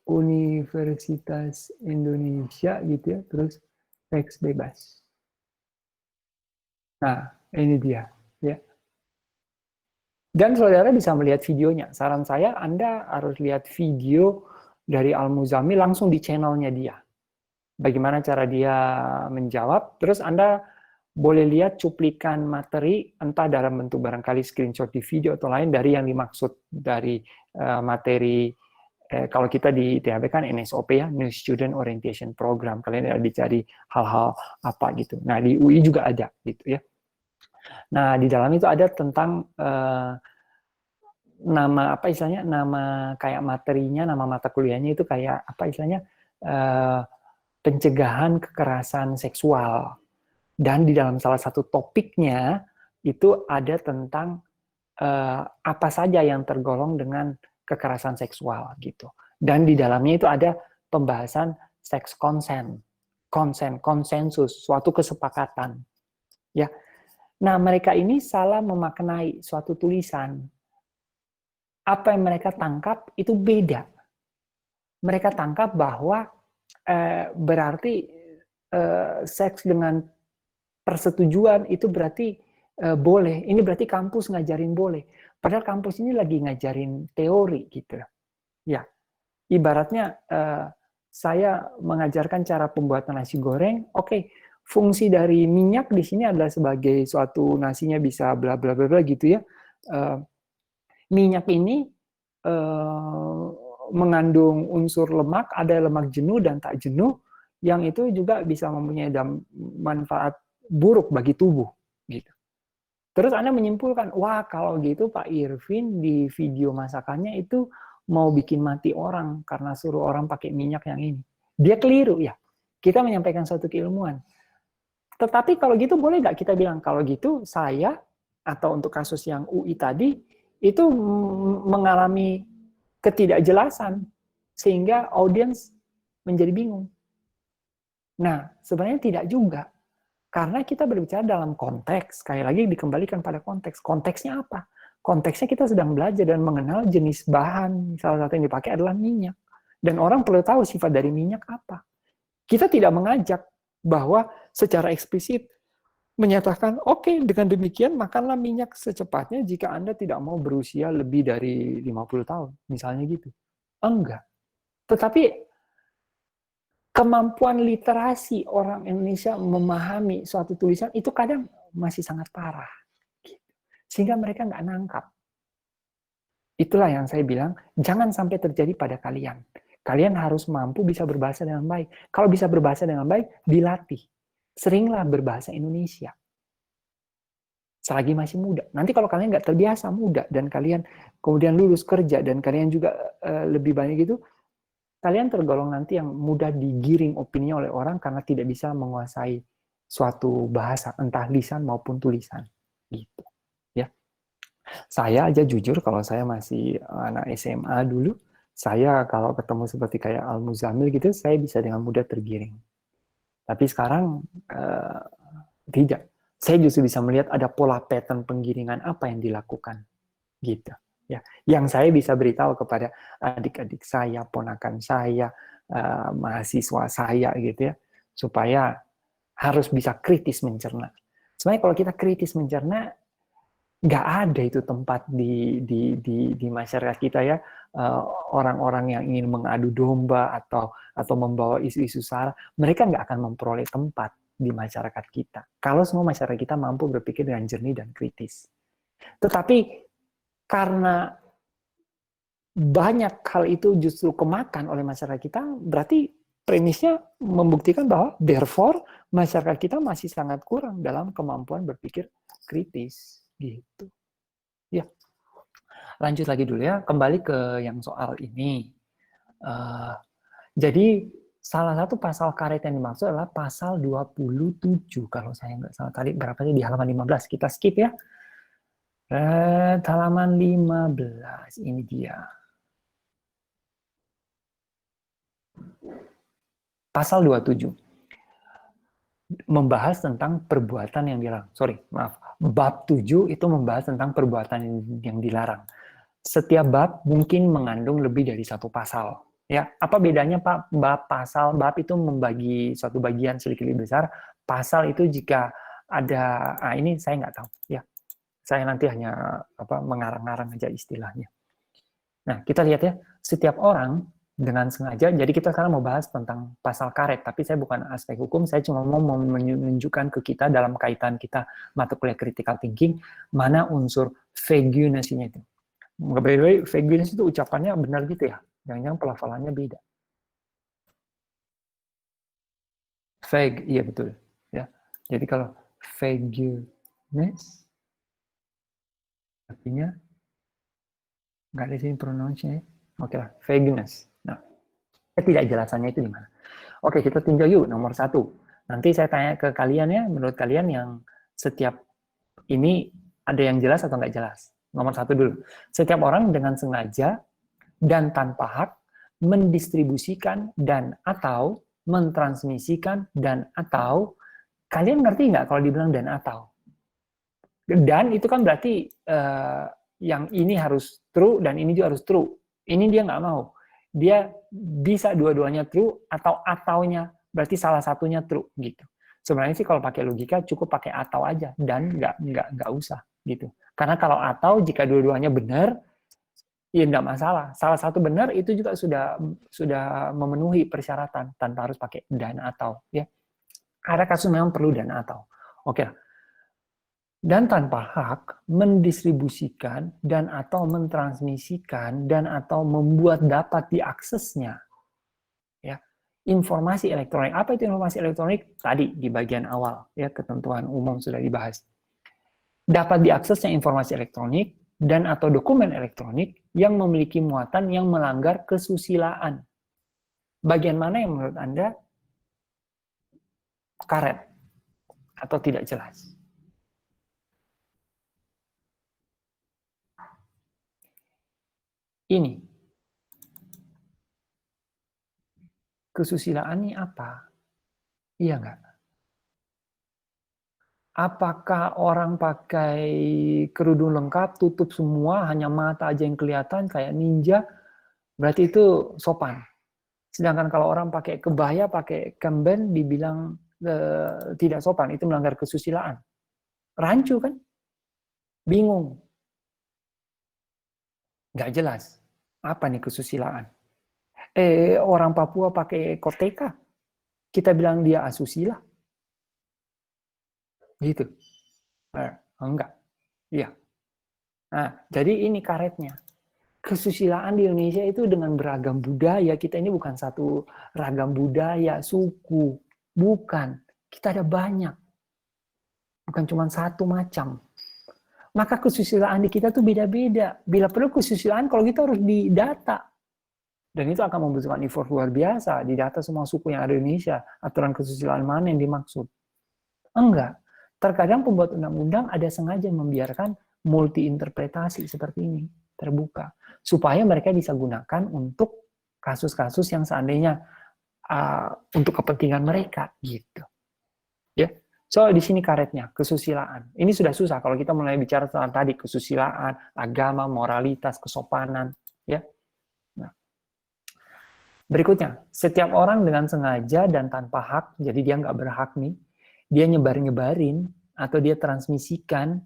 Universitas Indonesia gitu ya, terus seks bebas. Nah, ini dia ya. Dan saudara bisa melihat videonya. Saran saya Anda harus lihat video dari Al-Muzammil langsung di channelnya dia. Bagaimana cara dia menjawab, terus Anda boleh lihat cuplikan materi, entah dalam bentuk barangkali screenshot di video atau lain dari yang dimaksud dari materi. Kalau kita di THB kan NSOP ya, New Student Orientation Program. Kalian ada dicari hal-hal apa gitu. Nah di UI juga ada gitu ya. Nah di dalam itu ada tentang nama apa istilahnya, nama kayak materinya, nama mata kuliahnya itu kayak apa istilahnya, pencegahan kekerasan seksual. Dan di dalam salah satu topiknya itu ada tentang apa saja yang tergolong dengan kekerasan seksual gitu. Dan di dalamnya itu ada pembahasan seks konsensus, suatu kesepakatan. Ya. Nah, mereka ini salah memaknai suatu tulisan. Apa yang mereka tangkap itu beda. Mereka tangkap bahwa berarti seks dengan persetujuan itu berarti boleh. Ini berarti kampus ngajarin boleh. Padahal kampus ini lagi ngajarin teori gitu. Ya, ibaratnya saya mengajarkan cara pembuatan nasi goreng. Oke, fungsi dari minyak di sini adalah sebagai suatu nasinya bisa bla bla bla bla gitu ya. Minyak ini mengandung unsur lemak, ada lemak jenuh dan tak jenuh, yang itu juga bisa mempunyai manfaat buruk bagi tubuh gitu. Terus Anda menyimpulkan, wah kalau gitu Pak Irvin di video masakannya itu mau bikin mati orang karena suruh orang pakai minyak yang ini. Dia keliru ya. Kita menyampaikan suatu keilmuan. Tetapi kalau gitu boleh nggak kita bilang, kalau gitu saya, atau untuk kasus yang UI tadi, itu mengalami ketidakjelasan, sehingga audiens menjadi bingung. Nah, sebenarnya tidak juga. Karena kita berbicara dalam konteks, sekali lagi dikembalikan pada konteks. Konteksnya apa? Konteksnya kita sedang belajar dan mengenal jenis bahan. Salah satu yang dipakai adalah minyak. Dan orang perlu tahu sifat dari minyak apa. Kita tidak mengajak bahwa secara eksplisit menyatakan, oke, dengan demikian makanlah minyak secepatnya jika Anda tidak mau berusia lebih dari 50 tahun. Misalnya gitu. Enggak. Tetapi kemampuan literasi orang Indonesia memahami suatu tulisan itu kadang masih sangat parah. Sehingga mereka nggak nangkap. Itulah yang saya bilang, jangan sampai terjadi pada kalian. Kalian harus mampu bisa berbahasa dengan baik. Kalau bisa berbahasa dengan baik, dilatih. Seringlah berbahasa Indonesia. Selagi masih muda. Nanti kalau kalian nggak terbiasa muda, dan kalian kemudian lulus kerja, dan kalian juga lebih banyak gitu, kalian tergolong nanti yang mudah digiring opini oleh orang karena tidak bisa menguasai suatu bahasa, entah lisan maupun tulisan. Gitu. Ya. Saya aja jujur kalau saya masih anak SMA dulu, saya kalau ketemu seperti kayak Al-Muzammil gitu, saya bisa dengan mudah tergiring. Tapi sekarang tidak. Saya justru bisa melihat ada pola pattern penggiringan apa yang dilakukan. Gitu. Ya. Yang saya bisa beritahu kepada adik-adik saya, ponakan saya, mahasiswa saya gitu ya, supaya harus bisa kritis mencerna. Sebenarnya kalau kita kritis mencerna, nggak ada itu tempat di masyarakat kita ya, orang-orang yang ingin mengadu domba atau membawa isu-isu sara, mereka nggak akan memperoleh tempat di masyarakat kita. Kalau semua masyarakat kita mampu berpikir dengan jernih dan kritis. Tetapi karena banyak hal itu justru kemakan oleh masyarakat kita, berarti premisnya membuktikan bahwa therefore masyarakat kita masih sangat kurang dalam kemampuan berpikir kritis. Gitu. Ya. Lanjut lagi dulu ya, kembali ke yang soal ini. Jadi salah satu pasal karet yang dimaksud adalah pasal 27 kalau saya nggak salah tadi, berapa sih di halaman 15, kita skip ya. Halaman 15 ini dia. Pasal 27 membahas tentang perbuatan yang dilarang. Bab 7 itu membahas tentang perbuatan yang dilarang. Setiap bab mungkin mengandung lebih dari satu pasal. Ya, apa bedanya Pak? Bab itu membagi suatu bagian sedikit lebih besar. Pasal itu jika ada, ini saya nggak tahu. Ya, saya nanti hanya mengarang-arang aja istilahnya. Nah, kita lihat ya, setiap orang dengan sengaja, jadi kita sekarang mau bahas tentang pasal karet, tapi saya bukan aspek hukum, saya cuma mau menunjukkan ke kita dalam kaitan kita mata kuliah critical thinking, mana unsur vagueness-nya itu. By the way, vagueness itu ucapannya benar gitu ya, jangan-jangan pelafalannya beda. Vague, iya betul. Ya. Jadi kalau vagueness, artinya, nggak ada sini pronounce-nya ya. Oke lah, vagueness. Nah, tidak jelasannya itu di mana. Oke, kita tinjau yuk nomor 1. Nanti saya tanya ke kalian ya, menurut kalian yang setiap ini ada yang jelas atau nggak jelas. Nomor 1 dulu. Setiap orang dengan sengaja dan tanpa hak mendistribusikan dan atau mentransmisikan dan atau, kalian ngerti nggak kalau dibilang dan atau? Dan itu kan berarti yang ini harus true dan ini juga harus true. Ini dia nggak mau. Dia bisa dua-duanya true atau-nya berarti salah satunya true gitu. Sebenarnya sih kalau pakai logika cukup pakai atau aja dan nggak usah gitu. Karena kalau atau jika dua-duanya benar ya nggak masalah. Salah satu benar itu juga sudah memenuhi persyaratan tanpa harus pakai dan atau ya. Ada kasus memang perlu dan atau. Oke. Dan tanpa hak mendistribusikan dan atau mentransmisikan dan atau membuat dapat diaksesnya ya informasi elektronik. Apa itu informasi elektronik? Tadi di bagian awal ya, ketentuan umum sudah dibahas. Dapat diaksesnya informasi elektronik dan atau dokumen elektronik yang memiliki muatan yang melanggar kesusilaan. Bagian mana yang menurut Anda karet atau tidak jelas? Ini. Kesusilaan ini apa? Iya nggak? Apakah orang pakai kerudung lengkap, tutup semua, hanya mata aja yang kelihatan, kayak ninja, berarti itu sopan. Sedangkan kalau orang pakai kebaya, pakai kemben, dibilang tidak sopan, itu melanggar kesusilaan. Rancu kan? Bingung. Nggak jelas. Apa nih kesusilaan? Orang Papua pakai koteka, kita bilang dia asusila. Gitu. Enggak. Iya. Nah, jadi ini karetnya. Kesusilaan di Indonesia itu dengan beragam budaya. Kita ini bukan satu ragam budaya, suku. Bukan. Kita ada banyak. Bukan cuma satu macam. Maka kesusilaan di kita tuh beda-beda. Bila perlu kesusilaan, kalau kita harus didata. Dan itu akan membutuhkan effort luar biasa. Didata semua suku yang ada di Indonesia. Aturan kesusilaan mana yang dimaksud. Enggak. Terkadang pembuat undang-undang ada sengaja membiarkan multi interpretasi seperti ini terbuka supaya mereka bisa gunakan untuk kasus-kasus yang seandainya untuk kepentingan mereka gitu. Ya. So di sini karetnya kesusilaan. Ini sudah susah kalau kita mulai bicara tentang tadi kesusilaan, agama, moralitas, kesopanan, ya. Nah. Berikutnya, setiap orang dengan sengaja dan tanpa hak, jadi dia nggak berhak nih, dia nyebar-nyebarin atau dia transmisikan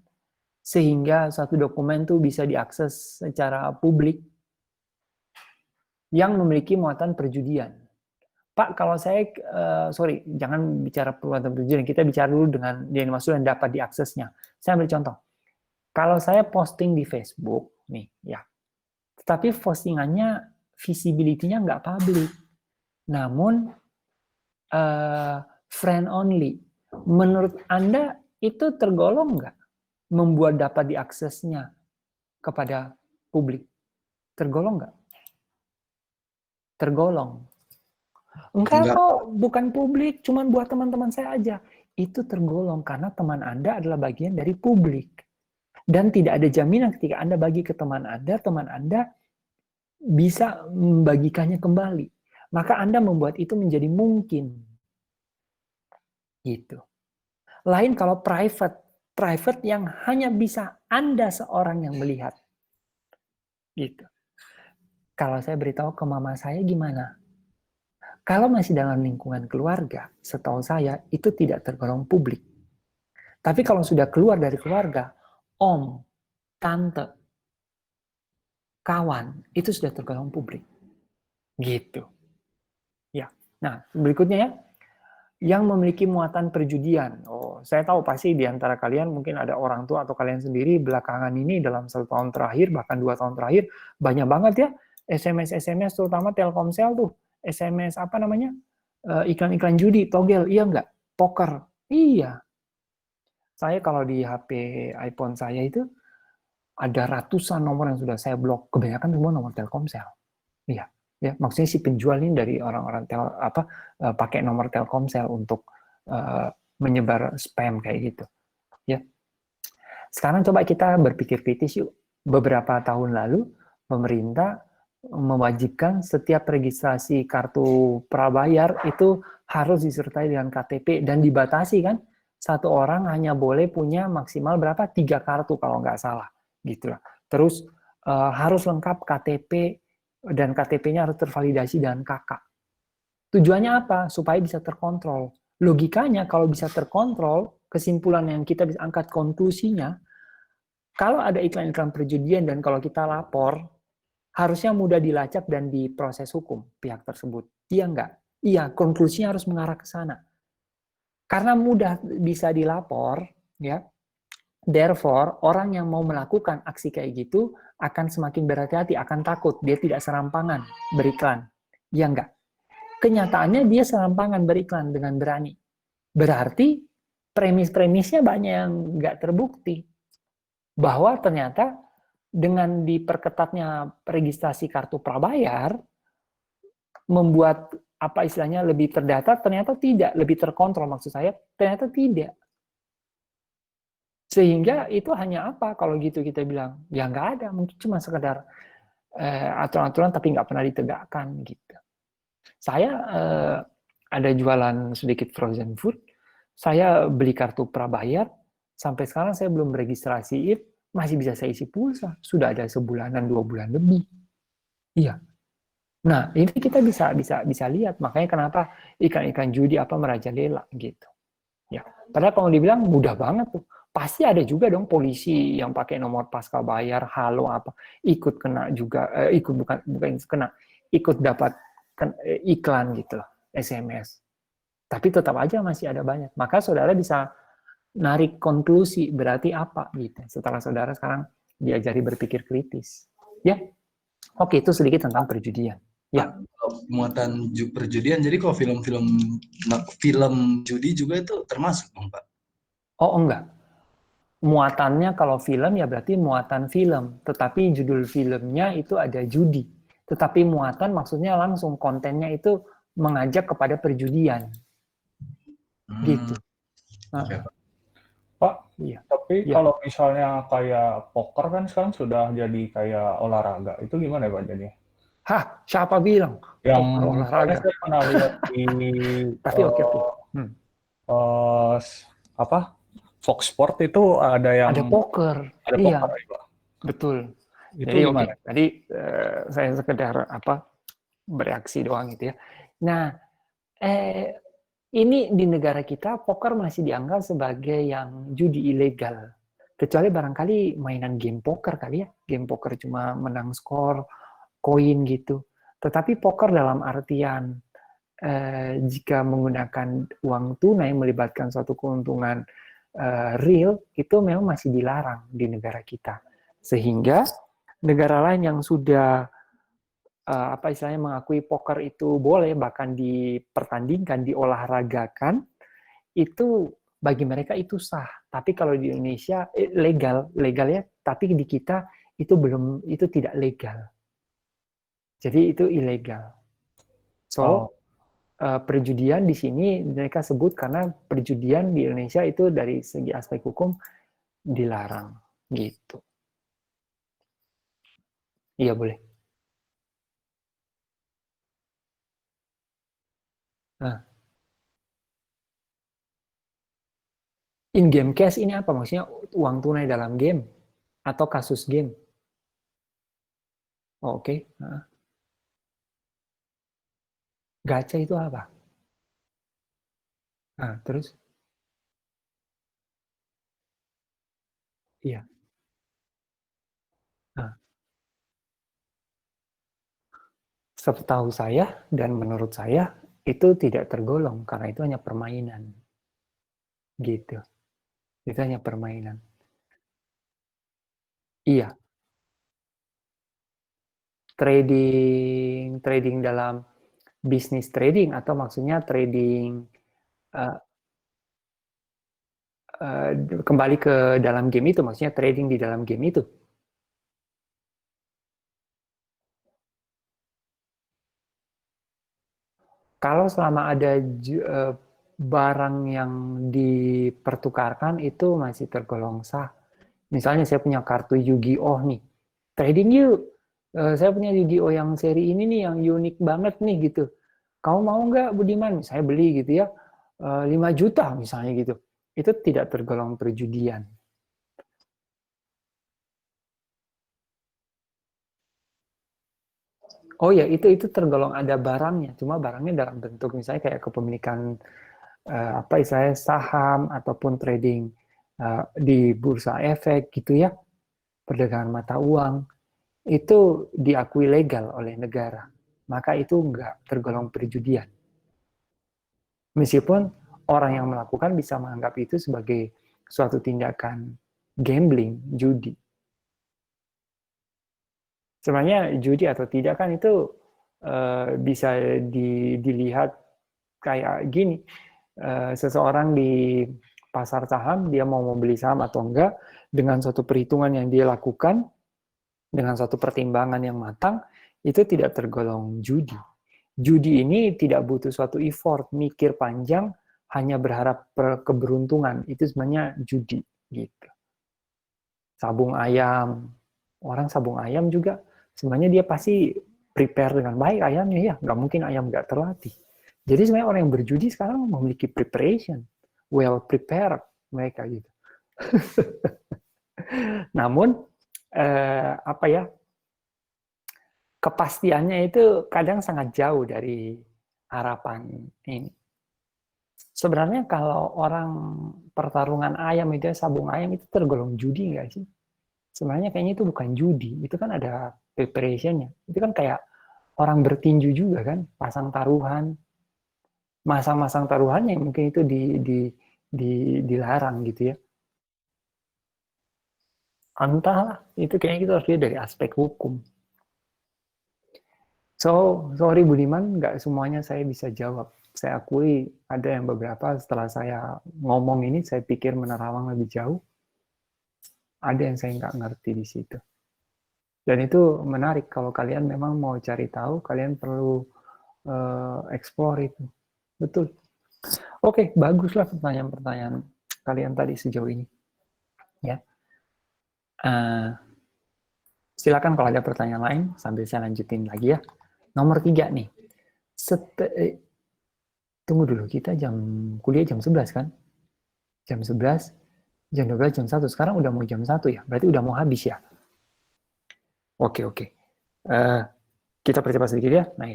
sehingga satu dokumen tuh bisa diakses secara publik yang memiliki muatan perjudian. Pak, kalau saya, sorry, jangan bicara muatan perjudian, kita bicara dulu dengan yang dimaksud dan dapat diaksesnya. Saya ambil contoh. Kalau saya posting di Facebook, nih, ya, tetapi postingannya visibility-nya nggak publik, namun friend only. Menurut Anda itu tergolong nggak membuat dapat diaksesnya kepada publik? Tergolong nggak? Tergolong. Enggak kok, bukan publik, cuman buat teman-teman saya aja. Itu tergolong karena teman Anda adalah bagian dari publik. Dan tidak ada jaminan ketika Anda bagi ke teman Anda bisa membagikannya kembali. Maka Anda membuat itu menjadi mungkin. Gitu. Lain kalau private yang hanya bisa Anda seorang yang melihat. Gitu. Kalau saya beritahu ke mama saya gimana? Kalau masih dalam lingkungan keluarga, setahu saya itu tidak tergolong publik. Tapi kalau sudah keluar dari keluarga, om, tante, kawan, itu sudah tergolong publik. Gitu. Ya. Nah, berikutnya ya. Yang memiliki muatan perjudian. Oh, saya tahu pasti di antara kalian mungkin ada orang tua atau kalian sendiri belakangan ini dalam 1 tahun terakhir, bahkan 2 tahun terakhir, banyak banget ya SMS terutama Telkomsel tuh. SMS apa namanya? Iklan-iklan judi, togel, iya nggak? Poker, iya. Saya kalau di HP iPhone saya itu ada ratusan nomor yang sudah saya blok, kebanyakan semua nomor Telkomsel. Iya. Ya, maksudnya si penjual ini dari orang-orang pakai nomor Telkomsel untuk menyebar spam kayak gitu. Ya. Sekarang coba kita berpikir kritis yuk. Beberapa tahun lalu pemerintah mewajibkan setiap registrasi kartu prabayar itu harus disertai dengan KTP dan dibatasi kan, satu orang hanya boleh punya maksimal berapa 3 kartu kalau nggak salah, gitulah. Terus harus lengkap KTP dan KTP-nya harus tervalidasi dengan KK. Tujuannya apa? Supaya bisa terkontrol. Logikanya kalau bisa terkontrol, kesimpulan yang kita bisa angkat konklusinya, kalau ada iklan-iklan perjudian dan kalau kita lapor, harusnya mudah dilacak dan diproses hukum pihak tersebut. Iya enggak? Iya, konklusinya harus mengarah ke sana. Karena mudah bisa dilapor, ya. Therefore, orang yang mau melakukan aksi kayak gitu akan semakin berhati-hati, akan takut. Dia tidak serampangan beriklan. Ya enggak? Kenyataannya dia serampangan beriklan dengan berani. Berarti premis-premisnya banyak yang enggak terbukti. Bahwa ternyata dengan diperketatnya registrasi kartu prabayar, membuat apa istilahnya lebih terdata, ternyata tidak. Lebih terkontrol maksud saya, ternyata tidak. Sehingga itu hanya apa kalau gitu kita bilang, ya nggak ada, mungkin cuma sekedar aturan-aturan tapi nggak pernah ditegakkan gitu. Saya ada jualan sedikit frozen food, saya beli kartu prabayar, sampai sekarang saya belum registrasi masih bisa saya isi pulsa, sudah ada sebulanan 2 bulan lebih. Iya. Nah ini kita bisa lihat, makanya kenapa ikan-ikan judi apa merajalela gitu. Ya, padahal kalau dibilang mudah banget tuh. Pasti ada juga dong polisi yang pakai nomor pasca bayar, halo apa, ikut kena juga, ikut dapat iklan gitu loh, SMS. Tapi tetap aja masih ada banyak. Maka saudara bisa narik konklusi berarti apa gitu. Setelah saudara sekarang diajari berpikir kritis. Ya, oke itu sedikit tentang perjudian. Ya. Muatan perjudian, jadi kalau film judi juga itu termasuk dong Pak? Oh enggak. Muatannya kalau film ya berarti muatan film, tetapi judul filmnya itu ada judi. Tetapi muatan maksudnya langsung kontennya itu mengajak kepada perjudian. Gitu. Oke, Nah, Pak. Pak, iya. tapi Ya. kalau misalnya kayak poker kan sekarang sudah jadi kayak olahraga. Itu gimana ya Pak jadinya? Hah, siapa bilang Yang poker soalnya olahraga? saya pernah lihat di Tapi oke. Hmm. eh, apa Fox Sport itu ada yang Ada poker. ada Iya, poker ya, Pak. betul. Itu Jadi oke. gimana? Tadi saya sekedar bereaksi doang gitu ya. Nah, ini di negara kita poker masih dianggap sebagai yang judi ilegal. Kecuali barangkali mainan game poker kali ya. Game poker cuma menang skor, koin gitu. Tetapi poker dalam artian jika menggunakan uang tunai melibatkan suatu keuntungan real, itu memang masih dilarang di negara kita. Sehingga negara lain yang sudah istilahnya mengakui poker itu boleh, bahkan dipertandingkan, diolahragakan, itu bagi mereka itu sah. Tapi kalau di Indonesia legal ya, tapi di kita itu tidak legal. Jadi itu ilegal. So, perjudian di sini mereka sebut karena perjudian di Indonesia itu dari segi aspek hukum dilarang gitu. Iya boleh. Nah, in-game cash ini apa? Maksudnya uang tunai dalam game atau kasus game? Oh, oke. Nah. Gacha itu apa? Nah, terus? Iya. Nah, setahu saya dan menurut saya itu tidak tergolong karena itu hanya permainan. Gitu. Itu hanya permainan. Iya. Trading dalam bisnis trading atau maksudnya trading kembali ke dalam game itu, maksudnya trading di dalam game itu. Kalau selama ada barang yang dipertukarkan itu masih tergolong sah. Misalnya saya punya kartu Yu-Gi-Oh nih, trading yuk. Saya punya Yu-Gi-Oh yang seri ini nih, yang unik banget nih gitu. Kamu mau nggak Budiman? Saya beli gitu ya, 5 juta misalnya gitu. Itu tidak tergolong perjudian. Oh ya, itu tergolong ada barangnya. Cuma barangnya dalam bentuk misalnya kayak kepemilikan istilahnya saham ataupun trading di bursa efek gitu ya, perdagangan mata uang, itu diakui legal oleh negara. Maka itu enggak tergolong perjudian. Meskipun orang yang melakukan bisa menganggap itu sebagai suatu tindakan gambling, judi. Sebenarnya judi atau tidak kan itu bisa dilihat kayak gini. Seseorang di pasar saham, dia mau membeli saham atau enggak, dengan suatu perhitungan yang dia lakukan, dengan suatu pertimbangan yang matang, itu tidak tergolong judi. Judi ini tidak butuh suatu effort, mikir panjang, hanya berharap keberuntungan. Itu sebenarnya judi. Gitu. Sabung ayam, orang sabung ayam juga, sebenarnya dia pasti prepare dengan baik ayamnya ya, nggak mungkin ayam nggak terlatih. Jadi sebenarnya orang yang berjudi sekarang memiliki preparation, well prepared mereka gitu. Namun kepastiannya itu kadang sangat jauh dari harapan ini. Sebenarnya kalau orang pertarungan ayam itu sabung ayam itu tergolong judi nggak sih? Sebenarnya kayaknya itu bukan judi, itu kan ada preparationnya. Itu kan kayak orang bertinju juga kan, pasang taruhan, masang-masang taruhannya mungkin itu dilarang gitu ya. Entahlah, itu kayaknya kita harus lihat dari aspek hukum. So, sorry Budiman, nggak semuanya saya bisa jawab. Saya akui ada yang beberapa setelah saya ngomong ini, saya pikir menerawang lebih jauh. Ada yang saya nggak ngerti di situ. Dan itu menarik, kalau kalian memang mau cari tahu, kalian perlu explore itu. Betul. Oke, baguslah pertanyaan-pertanyaan kalian tadi sejauh ini? Ya. Silakan kalau ada pertanyaan lain sambil saya lanjutin lagi ya. Nomor 3 nih. Tunggu dulu, kita kuliah jam 11 kan? Jam 11, jam 12, jam 1. Sekarang udah mau jam 1 ya? Berarti udah mau habis ya? Oke. Kita percepat sedikit ya. Nah,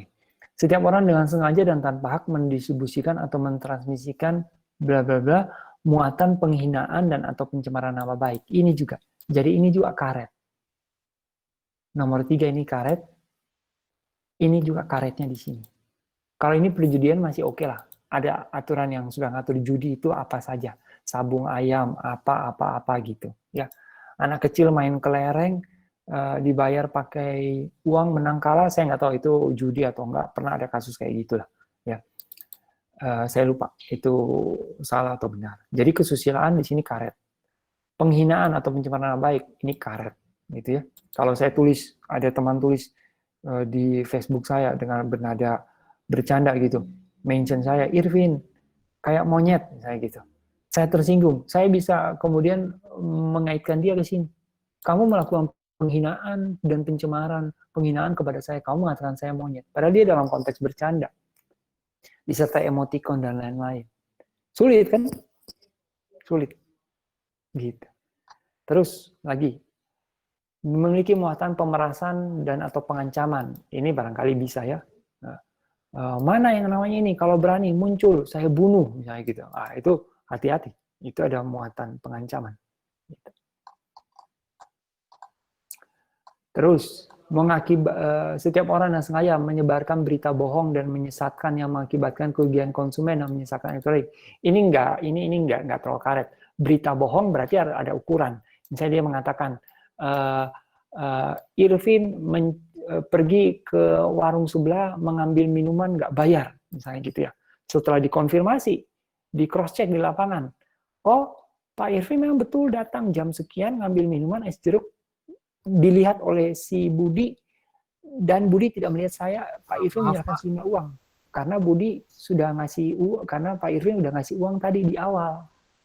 setiap orang dengan sengaja dan tanpa hak mendistribusikan atau mentransmisikan bla bla bla muatan penghinaan dan atau pencemaran nama baik. Ini juga. Jadi ini juga karet. Nomor 3 ini karet. Ini juga karetnya di sini. Kalau ini perjudian masih oke lah. Ada aturan yang sudah ngatur judi itu apa saja. Sabung ayam, apa gitu. Ya. Anak kecil main kelereng, dibayar pakai uang menang kalah, saya nggak tahu itu judi atau enggak. Pernah ada kasus kayak gitulah. Ya. Saya lupa itu salah atau benar. Jadi kesusilaan di sini karet. Penghinaan atau pencemaran nama baik ini karet. Gitu ya. Kalau saya tulis, ada teman tulis di Facebook saya dengan bernada bercanda gitu, mention saya, Irvin, kayak monyet, saya gitu. Saya tersinggung, saya bisa kemudian mengaitkan dia ke sini. Kamu melakukan penghinaan dan pencemaran, penghinaan kepada saya, kamu mengatakan saya monyet. Padahal dia dalam konteks bercanda, disertai emoticon dan lain-lain. Sulit kan? Sulit. Gitu. Terus lagi, memiliki muatan pemerasan dan atau pengancaman. Ini barangkali bisa ya. Mana yang namanya ini, kalau berani muncul, saya bunuh, misalnya gitu. Itu hati-hati, itu ada muatan pengancaman. Gitu. Terus, setiap orang yang sengaja menyebarkan berita bohong dan menyesatkan yang mengakibatkan kerugian konsumen dan menyesatkan elektronik. Ini enggak terlalu karet. Berita bohong berarti ada ukuran. Misalnya dia mengatakan, Irvin pergi ke warung sebelah mengambil minuman nggak bayar, misalnya gitu ya. Setelah dikonfirmasi, di cross check di lapangan, oh Pak Irvin memang betul datang jam sekian ngambil minuman es jeruk, dilihat oleh si Budi dan Budi tidak melihat saya, Pak Irvin menyerahkan sejumlah uang karena Budi sudah ngasih uang, karena Pak Irvin udah ngasih uang tadi di awal.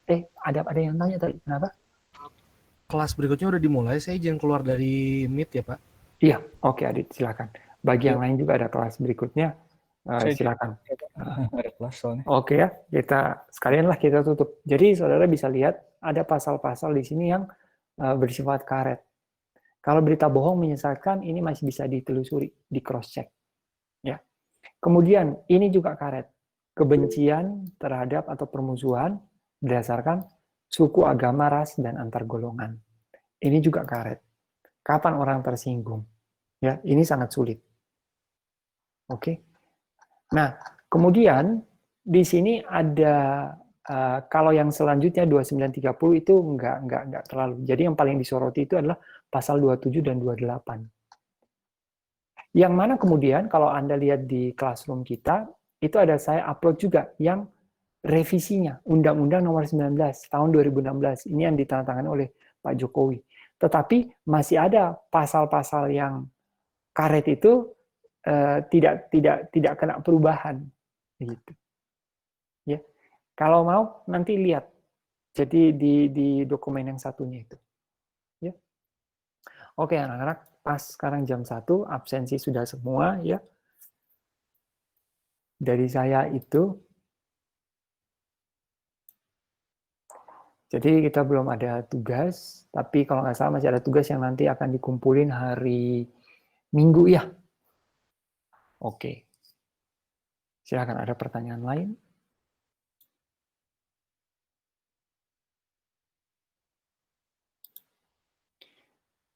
Ada yang tanya tadi kenapa? Kelas berikutnya udah dimulai, saya izin keluar dari Meet ya Pak. Iya, oke Adit, silakan. Bagi yang lain juga ada kelas berikutnya, silakan. Ada kelas soalnya. Oke ya, sekalianlah kita tutup. Jadi saudara bisa lihat ada pasal-pasal di sini yang bersifat karet. Kalau berita bohong menyesatkan, ini masih bisa ditelusuri, di cross check. Ya. Kemudian ini juga karet, kebencian terhadap atau permusuhan berdasarkan suku, agama, ras, dan antar golongan. Ini juga karet. Kapan orang tersinggung? Ya, ini sangat sulit. Oke. Nah, kemudian di sini ada kalau yang selanjutnya 2930 itu enggak terlalu. Jadi yang paling disoroti itu adalah pasal 27 dan 28. Yang mana kemudian kalau Anda lihat di classroom kita, itu ada saya upload juga yang revisinya, Undang-Undang Nomor 19 tahun 2016. Ini yang ditandatangani oleh Pak Jokowi. Tetapi masih ada pasal-pasal yang karet itu tidak kena perubahan, gitu. Ya, kalau mau nanti lihat. Jadi di dokumen yang satunya itu. Ya. Oke anak-anak, pas sekarang jam 1, absensi sudah semua ya. Dari saya itu. Jadi kita belum ada tugas, tapi kalau nggak salah masih ada tugas yang nanti akan dikumpulin hari Minggu ya. Oke. Silakan, ada pertanyaan lain?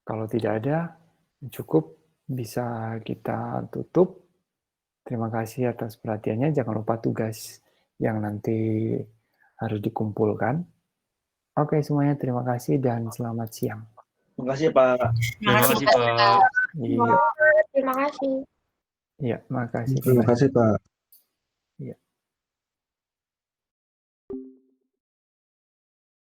Kalau tidak ada, cukup bisa kita tutup. Terima kasih atas perhatiannya. Jangan lupa tugas yang nanti harus dikumpulkan. Oke semuanya, terima kasih dan selamat siang. Terima kasih Pak. Terima kasih Pak. Iya, Terima kasih. iya, makasih. Terima kasih Pak.